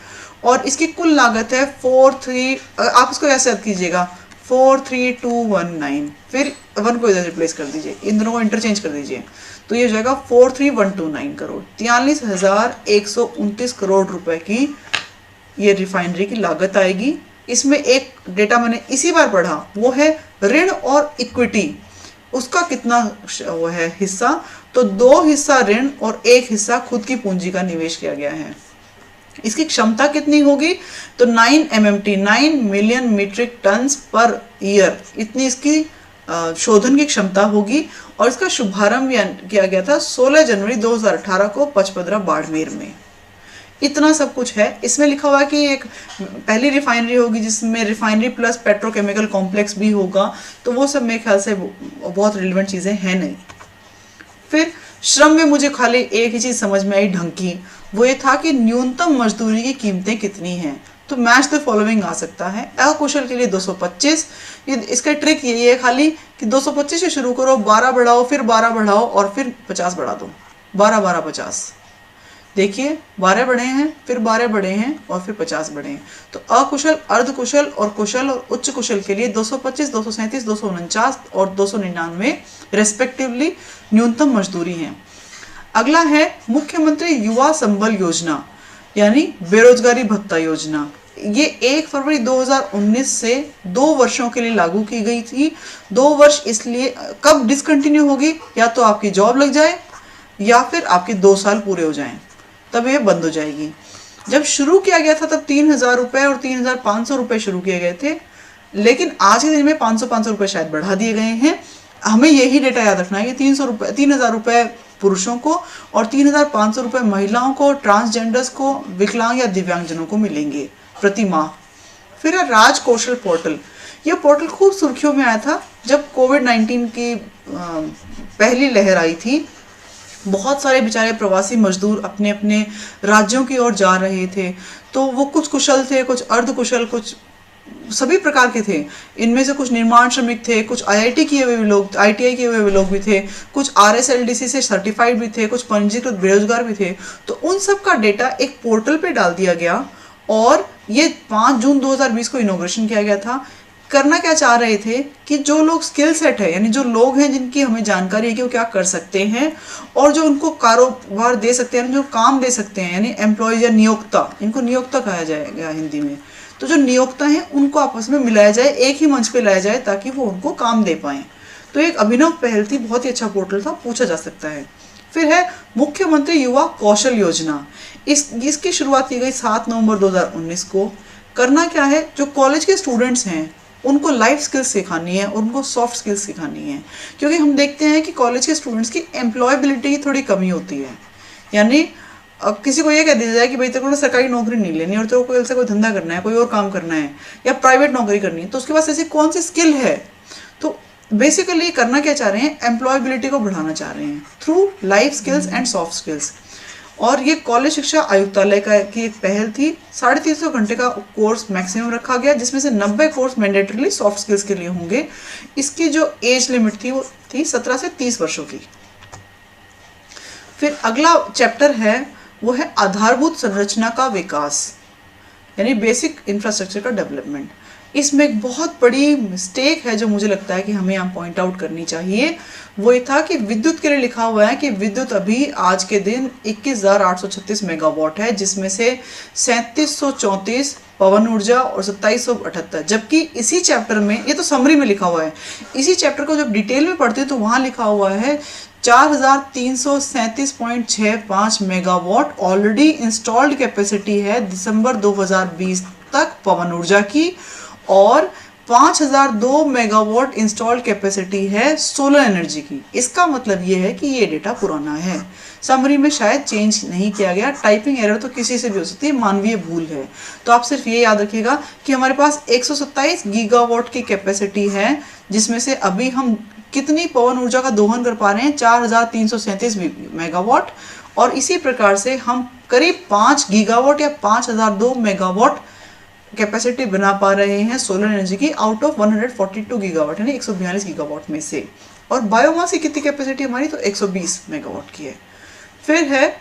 और इसकी कुल लागत है 43, आप इसको ऐसे याद कीजिएगा 43219, फिर 1 को इधर रिप्लेस कर दीजिए, इन दोनों को इंटरचेंज कर दीजिए, तो ये हो जाएगा 43129 करोड़, 43,129 करोड़ रुपए की ये रिफाइनरी की लागत आएगी। इसमें एक डेटा मैंने इसी बार पढ़ा, वो है ऋण और इक्विटी, उसका कितना वो है हिस्सा, तो 2 हिस्सा ऋण और 1 हिस्सा खुद की पूंजी का निवेश किया गया है। इसकी क्षमता कितनी होगी, तो 9 MMT, 9 million metric tonnes per year, इतनी इसकी शोधन की क्षमता होगी। और इसका शुभारंभ किया गया था 16 जनवरी 2018 को पचपदरा बाड़मेर में। इतना सब कुछ है। इसमें लिखा हुआ है कि एक पहली रिफाइनरी होगी जिसमें रिफाइनरी प्लस पेट्रोकेमिकल कॉम्प्लेक्स भी होगा, तो वो सब मेरे ख्याल से बहुत रिलेवेंट चीज़ें हैं नहीं। फिर श्रम में मुझे खाली एक ही चीज़ समझ में आई ढंग की, वो ये था कि न्यूनतम मजदूरी की कीमतें कितनी हैं, तो मैच द फॉलोइंग आ सकता है। अकुशल के लिए 225, इसका ट्रिक यही है खाली कि 225 से शुरू करो, 12 बढ़ाओ, फिर 12 बढ़ाओ और फिर 50 बढ़ा दो, 12 50। देखिए 12 बढ़े हैं, फिर 12 बढ़े हैं और फिर 50 बढ़े हैं। तो अकुशल, अर्धकुशल और कुशल और उच्च कुशल के लिए 225, 237, 249 और 299 रेस्पेक्टिवली न्यूनतम मजदूरी है। अगला है मुख्यमंत्री युवा संबल योजना, यानी बेरोजगारी भत्ता योजना। ये 1 फरवरी 2019 से 2 वर्षों के लिए लागू की गई थी। 2 वर्ष इसलिए, कब डिसकंटिन्यू होगी, या तो आपकी जॉब लग जाए या फिर आपके 2 साल पूरे हो जाएं, तब ये बंद हो जाएगी। जब शुरू किया गया था तब 3,000 रुपये और 3,500 रुपये शुरू किए गए थे, लेकिन आज के दिन में 500 रुपये शायद बढ़ा दिए गए हैं। हमें यही डेटा याद रखना है कि 3,000 रुपये पुरुषों को और 3,500 रुपये महिलाओं को, ट्रांसजेंडर्स को, विकलांग या दिव्यांगजनों को मिलेंगे प्रति माह। फिर है राज कौशल पोर्टल। यह पोर्टल खूब सुर्खियों में आया था जब कोविड-19 की पहली लहर आई थी। बहुत सारे बेचारे प्रवासी मजदूर अपने अपने राज्यों की ओर जा रहे थे, तो वो कुछ कुशल थे, कुछ अर्धकुशल, कुछ सभी प्रकार के थे। इनमें से कुछ निर्माण श्रमिक थे, कुछ IIT किए हुए लोग, ITI किए हुए लोग भी थे, कुछ RSLDC से सर्टिफाइड भी थे, कुछ पंजीकृत बेरोजगार भी थे। तो उन सब का डेटा एक पोर्टल पे डाल दिया गया और ये 5 जून 2020 को इनॉग्रेशन किया गया था। करना क्या चाह रहे थे कि जो लोग स्किल सेट है, यानी जो लोग हैं जिनकी हमें जानकारी है कि वो क्या कर सकते हैं और जो उनको कारोबार दे सकते हैं, जो काम दे सकते हैं, यानी एम्प्लॉयज या नियोक्ता, इनको नियोक्ता कहा जाएगा हिंदी में। तो जो नियोक्ता हैं उनको आपस में मिलाया जाए, एक ही मंच पे लाया जाए ताकि वो उनको काम दे पाएं। तो एक अभिनव पहल थी, बहुत ही अच्छा पोर्टल था, पूछा जा सकता है। फिर है मुख्यमंत्री युवा कौशल योजना। इसकी शुरुआत की गई 7 नवंबर 2019 को। करना क्या है, जो कॉलेज के स्टूडेंट्स हैं उनको लाइफ स्किल्स सिखानी है और उनको सॉफ्ट स्किल्स सिखानी है, क्योंकि हम देखते हैं कि कॉलेज के स्टूडेंट्स की एम्प्लॉयबिलिटी की थोड़ी कमी होती है। यानी अब किसी को ये कह दिया जाए कि भाई तेरे को सरकारी नौकरी नहीं लेनी और तेरे को कोई धंधा करना है, कोई और काम करना है या प्राइवेट नौकरी करनी है, तो उसके पास ऐसी कौन सी स्किल है। तो बेसिकली करना क्या चाह रहे हैं, एम्प्लॉयबिलिटी को बढ़ाना चाह रहे हैं through life skills and soft skills. और ये कॉलेज शिक्षा आयुक्तालय की एक पहल थी। 350 घंटे का कोर्स मैक्सिमम रखा गया, जिसमें से 90 कोर्स मैंडेटरीली सॉफ्ट स्किल्स के लिए होंगे। इसकी जो एज लिमिट थी वो थी 17 से 30 वर्षों की। फिर अगला चैप्टर है वो है आधारभूत संरचना का विकास, यानी बेसिक इंफ्रास्ट्रक्चर का डेवलपमेंट। इसमें एक बहुत बड़ी मिस्टेक है जो मुझे लगता है कि हमें यहाँ पॉइंट आउट करनी चाहिए। वो ये था कि विद्युत के लिए लिखा हुआ है कि विद्युत अभी आज के दिन 21,836 मेगावाट है, जिसमें से 3734 पवन ऊर्जा और 2778, जबकि इसी चैप्टर में, ये तो समरी में लिखा हुआ है, इसी चैप्टर को जब डिटेल में पढ़ते हैं तो वहाँ लिखा हुआ है 4337.65 मेगावाट ऑलरेडी इंस्टॉल्ड कैपेसिटी है दिसंबर 2020 तक पवन ऊर्जा की, और 5002 मेगावाट इंस्टॉल्ड कैपेसिटी है सोलर एनर्जी की। इसका मतलब ये है कि ये डेटा पुराना है, समरी में शायद चेंज नहीं किया गया। टाइपिंग एरर तो किसी से भी हो सकती है, मानवीय भूल है। तो आप सिर्फ ये याद रखिएगा कि हमारे पास 127 गीगावाट की कैपेसिटी है, जिसमें से अभी हम कितनी पवन ऊर्जा का दोहन कर पा रहे हैं, 4337 मेगावाट, और इसी प्रकार से हम करीब 5 गीगावाट या 5002 मेगावाट कैपेसिटी बना पा रहे हैं सोलर एनर्जी की आउट ऑफ 142 गीगावाट, यानी 142 गीगावाट में से। और बायोमास की कितनी कैपेसिटी हमारी, तो 120 मेगावाट की है। फिर है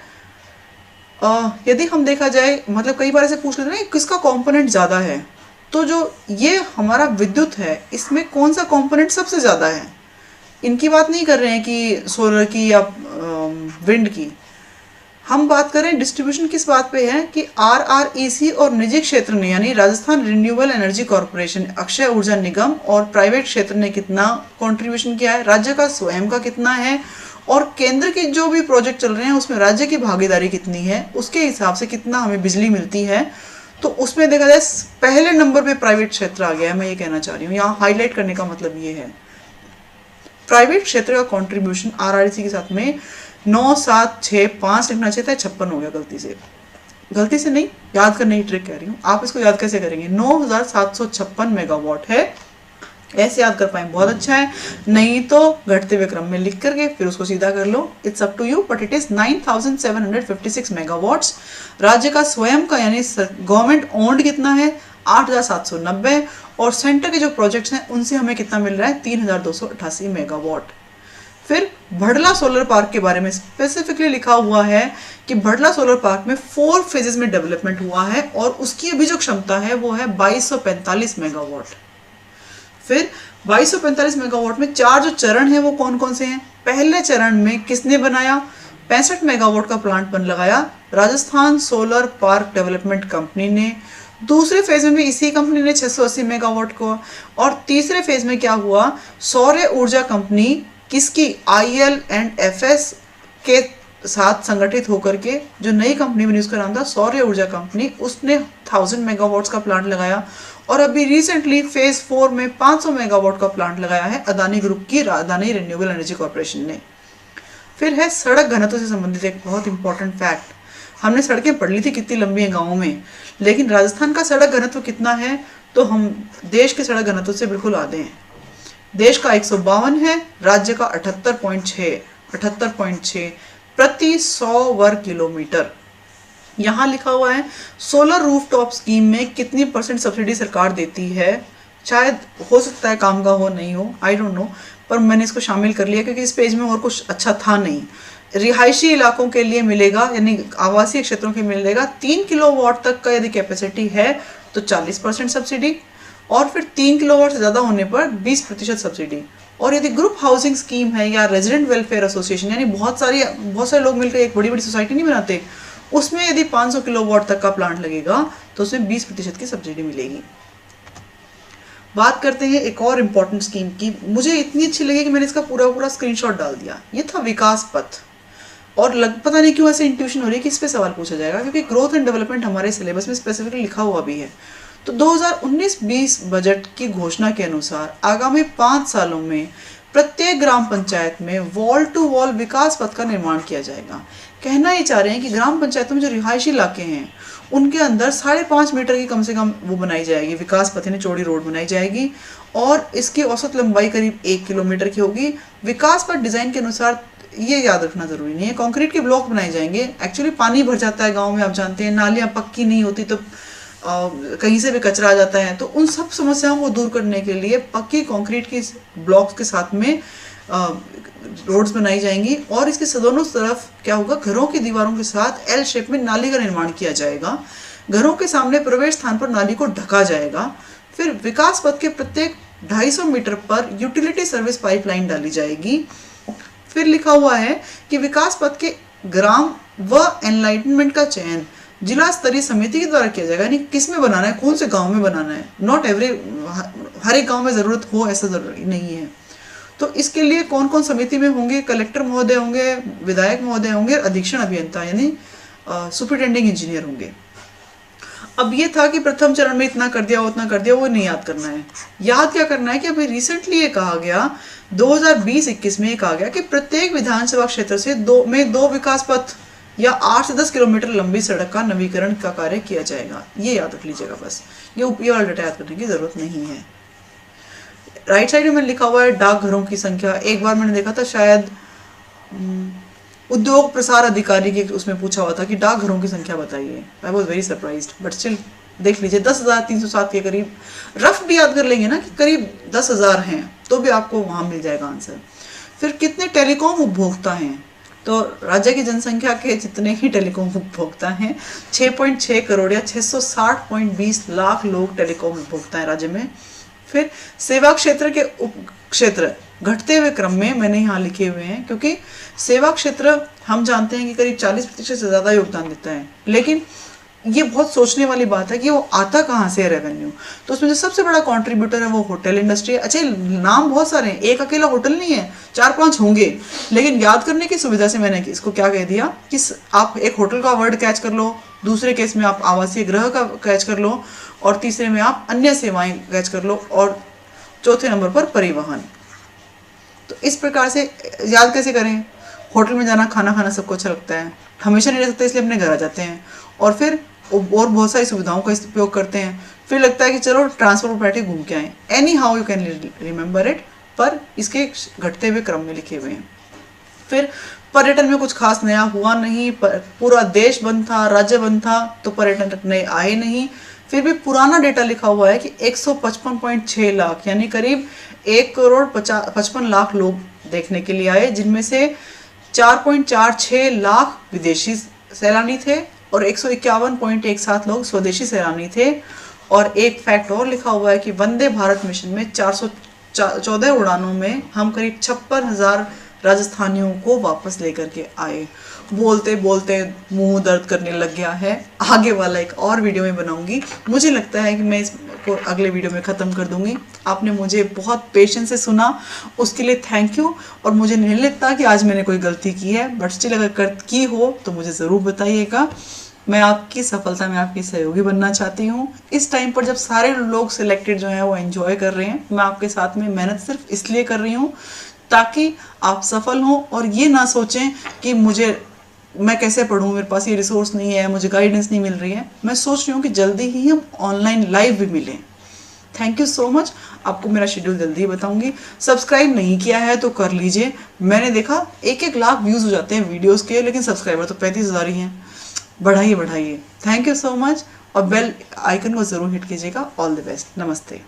यदि हम देखा जाए, मतलब कई बार ऐसे पूछ लेते हैं किसका कंपोनेंट ज़्यादा है, तो जो ये हमारा विद्युत है इसमें कौन सा कंपोनेंट सबसे ज़्यादा है। इनकी बात नहीं कर रहे हैं कि सोलर की या विंड की, हम बात करें डिस्ट्रीब्यूशन किस बात पे है कि RREC और निजी क्षेत्र ने, यानी Rajasthan renewable energy corporation, Akshay ऊर्जा निगम और प्राइवेट क्षेत्र ने कितना कंट्रीब्यूशन किया है, राज्य का स्वयं का कितना है, और केंद्र के जो भी प्रोजेक्ट चल रहे हैं उसमें राज्य की भागीदारी कितनी है, उसके हिसाब से कितना हमें बिजली मिलती है। तो उसमें देखा जाए पहले नंबर पे प्राइवेट क्षेत्र आ गया है। मैं ये कहना चाह रही हूँ, यहाँ हाईलाइट करने का मतलब ये है प्राइवेट क्षेत्र का कॉन्ट्रीब्यूशन RREC के साथ में 9765 लिखना चाहिए था, 56 हो गया गलती से नहीं, याद करने की ट्रिक कह रही हूँ। आप इसको याद कैसे करेंगे, 9756 मेगावाट है, ऐसे याद कर पाए बहुत अच्छा है, नहीं तो घटते हुए क्रम में लिख करके फिर उसको सीधा कर लो, it's up to you, but it is 9756 megawatts. राज्य का स्वयं का यानी गवर्नमेंट ओन्ड कितना है, 8790, और सेंटर के जो प्रोजेक्ट्स हैं उनसे हमें कितना मिल रहा है, 3288 मेगावाट। फिर भड़ला सोलर पार्क के बारे में स्पेसिफिकली लिखा हुआ है कि भड़ला सोलर पार्क में 4 फेजेस में डेवलपमेंट हुआ है और उसकी अभी जो क्षमता है वो है 2245 मेगावाट। फिर 2245 मेगावाट में 4 जो चरण है वो कौन कौन से हैं। पहले चरण में किसने बनाया, 65 मेगावाट का प्लांट बन लगाया Rajasthan solar park development company ने। दूसरे फेज में भी इसी कंपनी ने 680 मेगावाट को, और तीसरे फेज में क्या हुआ, सौर ऊर्जा कंपनी किसकी, IL&FS के साथ संगठित होकर के जो नई कंपनी बनी उसका नाम था सौर ऊर्जा कंपनी, उसने 1000 मेगावाट्स का प्लांट लगाया। और अभी रिसेंटली फेज 4 में 500 मेगावाट का प्लांट लगाया है अदानी ग्रुप की, अदानी रिन्यूएबल एनर्जी कॉर्पोरेशन ने। फिर है सड़क घनत्व से संबंधित एक बहुत इंपॉर्टेंट फैक्ट। हमने सड़कें पढ़ ली थी कितनी लंबी है गाँवों में, लेकिन राजस्थान का सड़क घनत्व कितना है, तो हम देश के सड़क घनत्व से बिल्कुल आधे हैं। देश का 152 है, राज्य का 78.6 प्रति 100 वर्ग किलोमीटर। यहाँ लिखा हुआ है सोलर रूफटॉप स्कीम में कितनी % सब्सिडी सरकार देती है। शायद हो सकता है काम का हो नहीं हो, आई डोंट नो, पर मैंने इसको शामिल कर लिया क्योंकि इस पेज में और कुछ अच्छा था नहीं। रिहायशी इलाकों के लिए मिलेगा, यानी आवासीय क्षेत्रों के मिलेगा 3 किलोवाट तक का यदि कैपेसिटी है तो 40% सब्सिडी, और फिर 3 किलोवाट से ज़्यादा होने पर 20% सब्सिडी। और यदि ग्रुप हाउसिंग स्कीम है या रेजिडेंट वेलफेयर एसोसिएशन, यानी बहुत सारे लोग मिलकर एक बड़ी बड़ी सोसाइटी नहीं बनाते, उसमें यदि 500 किलोवाट तक का प्लांट लगेगा तो उसमें 20% की सब्सिडी मिलेगी। बात करते हैं एक और इम्पॉर्टेंट स्कीम की, मुझे इतनी अच्छी लगी कि मैंने इसका पूरा स्क्रीनशॉट डाल दिया। ये था विकास पथ। और पता नहीं क्यों ऐसे इंट्यूशन हो रही है कि इस पे सवाल पूछा जाएगा, क्योंकि ग्रोथ एंड डेवलपमेंट हमारे सिलेबस में स्पेसिफिकली लिखा हुआ भी है। तो 2019-20 बजट की घोषणा के अनुसार आगामी 5 सालों में प्रत्येक ग्राम पंचायत में वॉल टू वॉल विकास पथ का निर्माण किया जाएगा। कहना ये चाह रहे हैं कि ग्राम पंचायतों में जो रिहायशी इलाके हैं उनके अंदर 5.5 मीटर की कम से कम वो बनाई जाएगी, विकास पथ यानी चौड़ी रोड बनाई जाएगी, और इसकी औसत लंबाई करीब 1 किलोमीटर की होगी। विकास पथ डिजाइन के अनुसार, ये याद रखना जरूरी नहीं है, कंक्रीट के ब्लॉक बनाए जाएंगे। एक्चुअली पानी भर जाता है गांव में, आप जानते हैं, नालियां पक्की नहीं होती तो कहीं से भी कचरा आ जाता है। तो उन सब समस्याओं को दूर करने के लिए पक्की कंक्रीट की ब्लॉक्स के साथ में रोड्स बनाई जाएंगी, और इसके दोनों तरफ क्या होगा, घरों की दीवारों के साथ एल शेप में नाली का निर्माण किया जाएगा। घरों के सामने प्रवेश स्थान पर नाली को ढका जाएगा। फिर विकास पथ के प्रत्येक 250 मीटर पर यूटिलिटी सर्विस पाइपलाइन डाली जाएगी। फिर लिखा हुआ है कि विकास पथ के ग्राम व एनलाइटनमेंट का चयन जिला स्तरीय समिति के द्वारा किया जाएगा, यानी किस में बनाना है, कौन से गांव में बनाना है। नॉट हर एक गांव में जरूरत हो ऐसा जरूरी नहीं है। तो इसके लिए कौन कौन समिति में होंगे, कलेक्टर महोदय होंगे, विधायक महोदय होंगे, अधीक्षण अभियंता यानी सुपरिटेंडिंग इंजीनियर होंगे। अब ये था कि प्रथम चरण में इतना कर दिया, उतना कर दिया, वो नहीं याद करना है। याद क्या करना है कि अभी रिसेंटली ये कहा गया 2020-21 में ये कहा गया कि प्रत्येक विधानसभा क्षेत्र से दो विकास पथ या 8 से 10 किलोमीटर लंबी सड़क का नवीकरण का कार्य किया जाएगा। ये याद रख लीजिएगा बस, ये वाला डेटा याद करने की जरूरत नहीं है। राइट साइड में लिखा हुआ है डाकघरों की संख्या। एक बार मैंने देखा था शायद उद्योग प्रसार अधिकारी के उसमें पूछा हुआ था कि डाकघरों की संख्या बताइए। I was very surprised, but still देख लीजिए 10,307 के करीब, रफ भी याद कर लेंगे ना कि करीब 10,000 हैं तो भी आपको वहां मिल जाएगा आंसर। फिर कितने टेलीकॉम उपभोक्ता हैं, तो राज्य की जनसंख्या के जितने ही टेलीकॉम उपभोक्ता हैं 6.6 करोड़ या 660.20 लाख लोग टेलीकॉम उपभोक्ता हैं राज्य में। फिर सेवा क्षेत्र के उप क्षेत्र घटते हुए क्रम में मैंने यहाँ लिखे हुए हैं, क्योंकि सेवा क्षेत्र हम जानते हैं कि करीब 40% से ज़्यादा योगदान देता है, लेकिन ये बहुत सोचने वाली बात है कि वो आता कहाँ से है रेवेन्यू। तो उसमें जो सबसे बड़ा कंट्रीब्यूटर है वो होटल इंडस्ट्री है। अच्छा, नाम बहुत सारे हैं, एक अकेला होटल नहीं है, 4-5 होंगे, लेकिन याद करने की सुविधा से मैंने इसको क्या कह दिया कि आप एक होटल का वर्ड कैच कर लो, दूसरे केस में आप आवासीय गृह का कैच कर लो, और तीसरे में आप अन्य सेवाएं कैच कर लो, और चौथे नंबर पर परिवहन। तो इस प्रकार से याद कैसे करें, होटल में जाना, खाना खाना सबको अच्छा लगता है, हमेशा नहीं रह सकते इसलिए अपने घर आ जाते हैं, और फिर और बहुत सारी सुविधाओं का उपयोग करते हैं। फिर लगता है कि चलो ट्रांसपोर्ट पर बैठे घूम के आए, any how you can remember it, पर इसके घटते हुए क्रम में लिखे हुए हैं। फिर पर्यटन में कुछ खास नया हुआ नहीं, पूरा देश बंद था, राज्य बंद था, तो पर्यटन नए आए नहीं। फिर भी पुराना डेटा लिखा हुआ है कि 155.6 लाख यानी करीब 1,55 लाख लोग देखने के लिए आए, जिनमें से 4.46 लाख विदेशी सैलानी थे और 151.17 लोग स्वदेशी सैलानी थे। और एक फैक्ट और लिखा हुआ है कि वंदे भारत मिशन में 414 उड़ानों में हम करीब 56,000 राजस्थानियों को वापस लेकर के आए। बोलते बोलते मुंह दर्द करने लग गया है, आगे वाला एक और वीडियो में बनाऊंगी। मुझे लगता है कि मैं इसको अगले वीडियो में ख़त्म कर दूंगी। आपने मुझे बहुत पेशेंस से सुना, उसके लिए थैंक यू। और मुझे नहीं लगता कि आज मैंने कोई गलती की है, बट स्टिल अगर की हो तो मुझे ज़रूर बताइएगा। मैं आपकी सफलता में आपकी सहयोगी बनना चाहती हूँ। इस टाइम पर जब सारे लोग सिलेक्टेड जो हैं वो एंजॉय कर रहे हैं, मैं आपके साथ में मेहनत सिर्फ इसलिए कर रही हूँ ताकि आप सफल हों और ये ना सोचें कि मैं कैसे पढ़ूँ, मेरे पास ये रिसोर्स नहीं है, मुझे गाइडेंस नहीं मिल रही है। मैं सोच रही हूँ कि जल्दी ही हम ऑनलाइन लाइव भी मिलें। Thank you so much. आपको मेरा शेड्यूल जल्दी ही बताऊंगी। सब्सक्राइब नहीं किया है तो कर लीजिए। मैंने देखा 1-1 लाख व्यूज़ हो जाते हैं वीडियोस के, लेकिन सब्सक्राइबर तो 35,000 ही हैं। बढ़ाइए बढ़ाइए। थैंक यू सो मच, और बेल आइकन को ज़रूर हिट कीजिएगा। All the best. नमस्ते।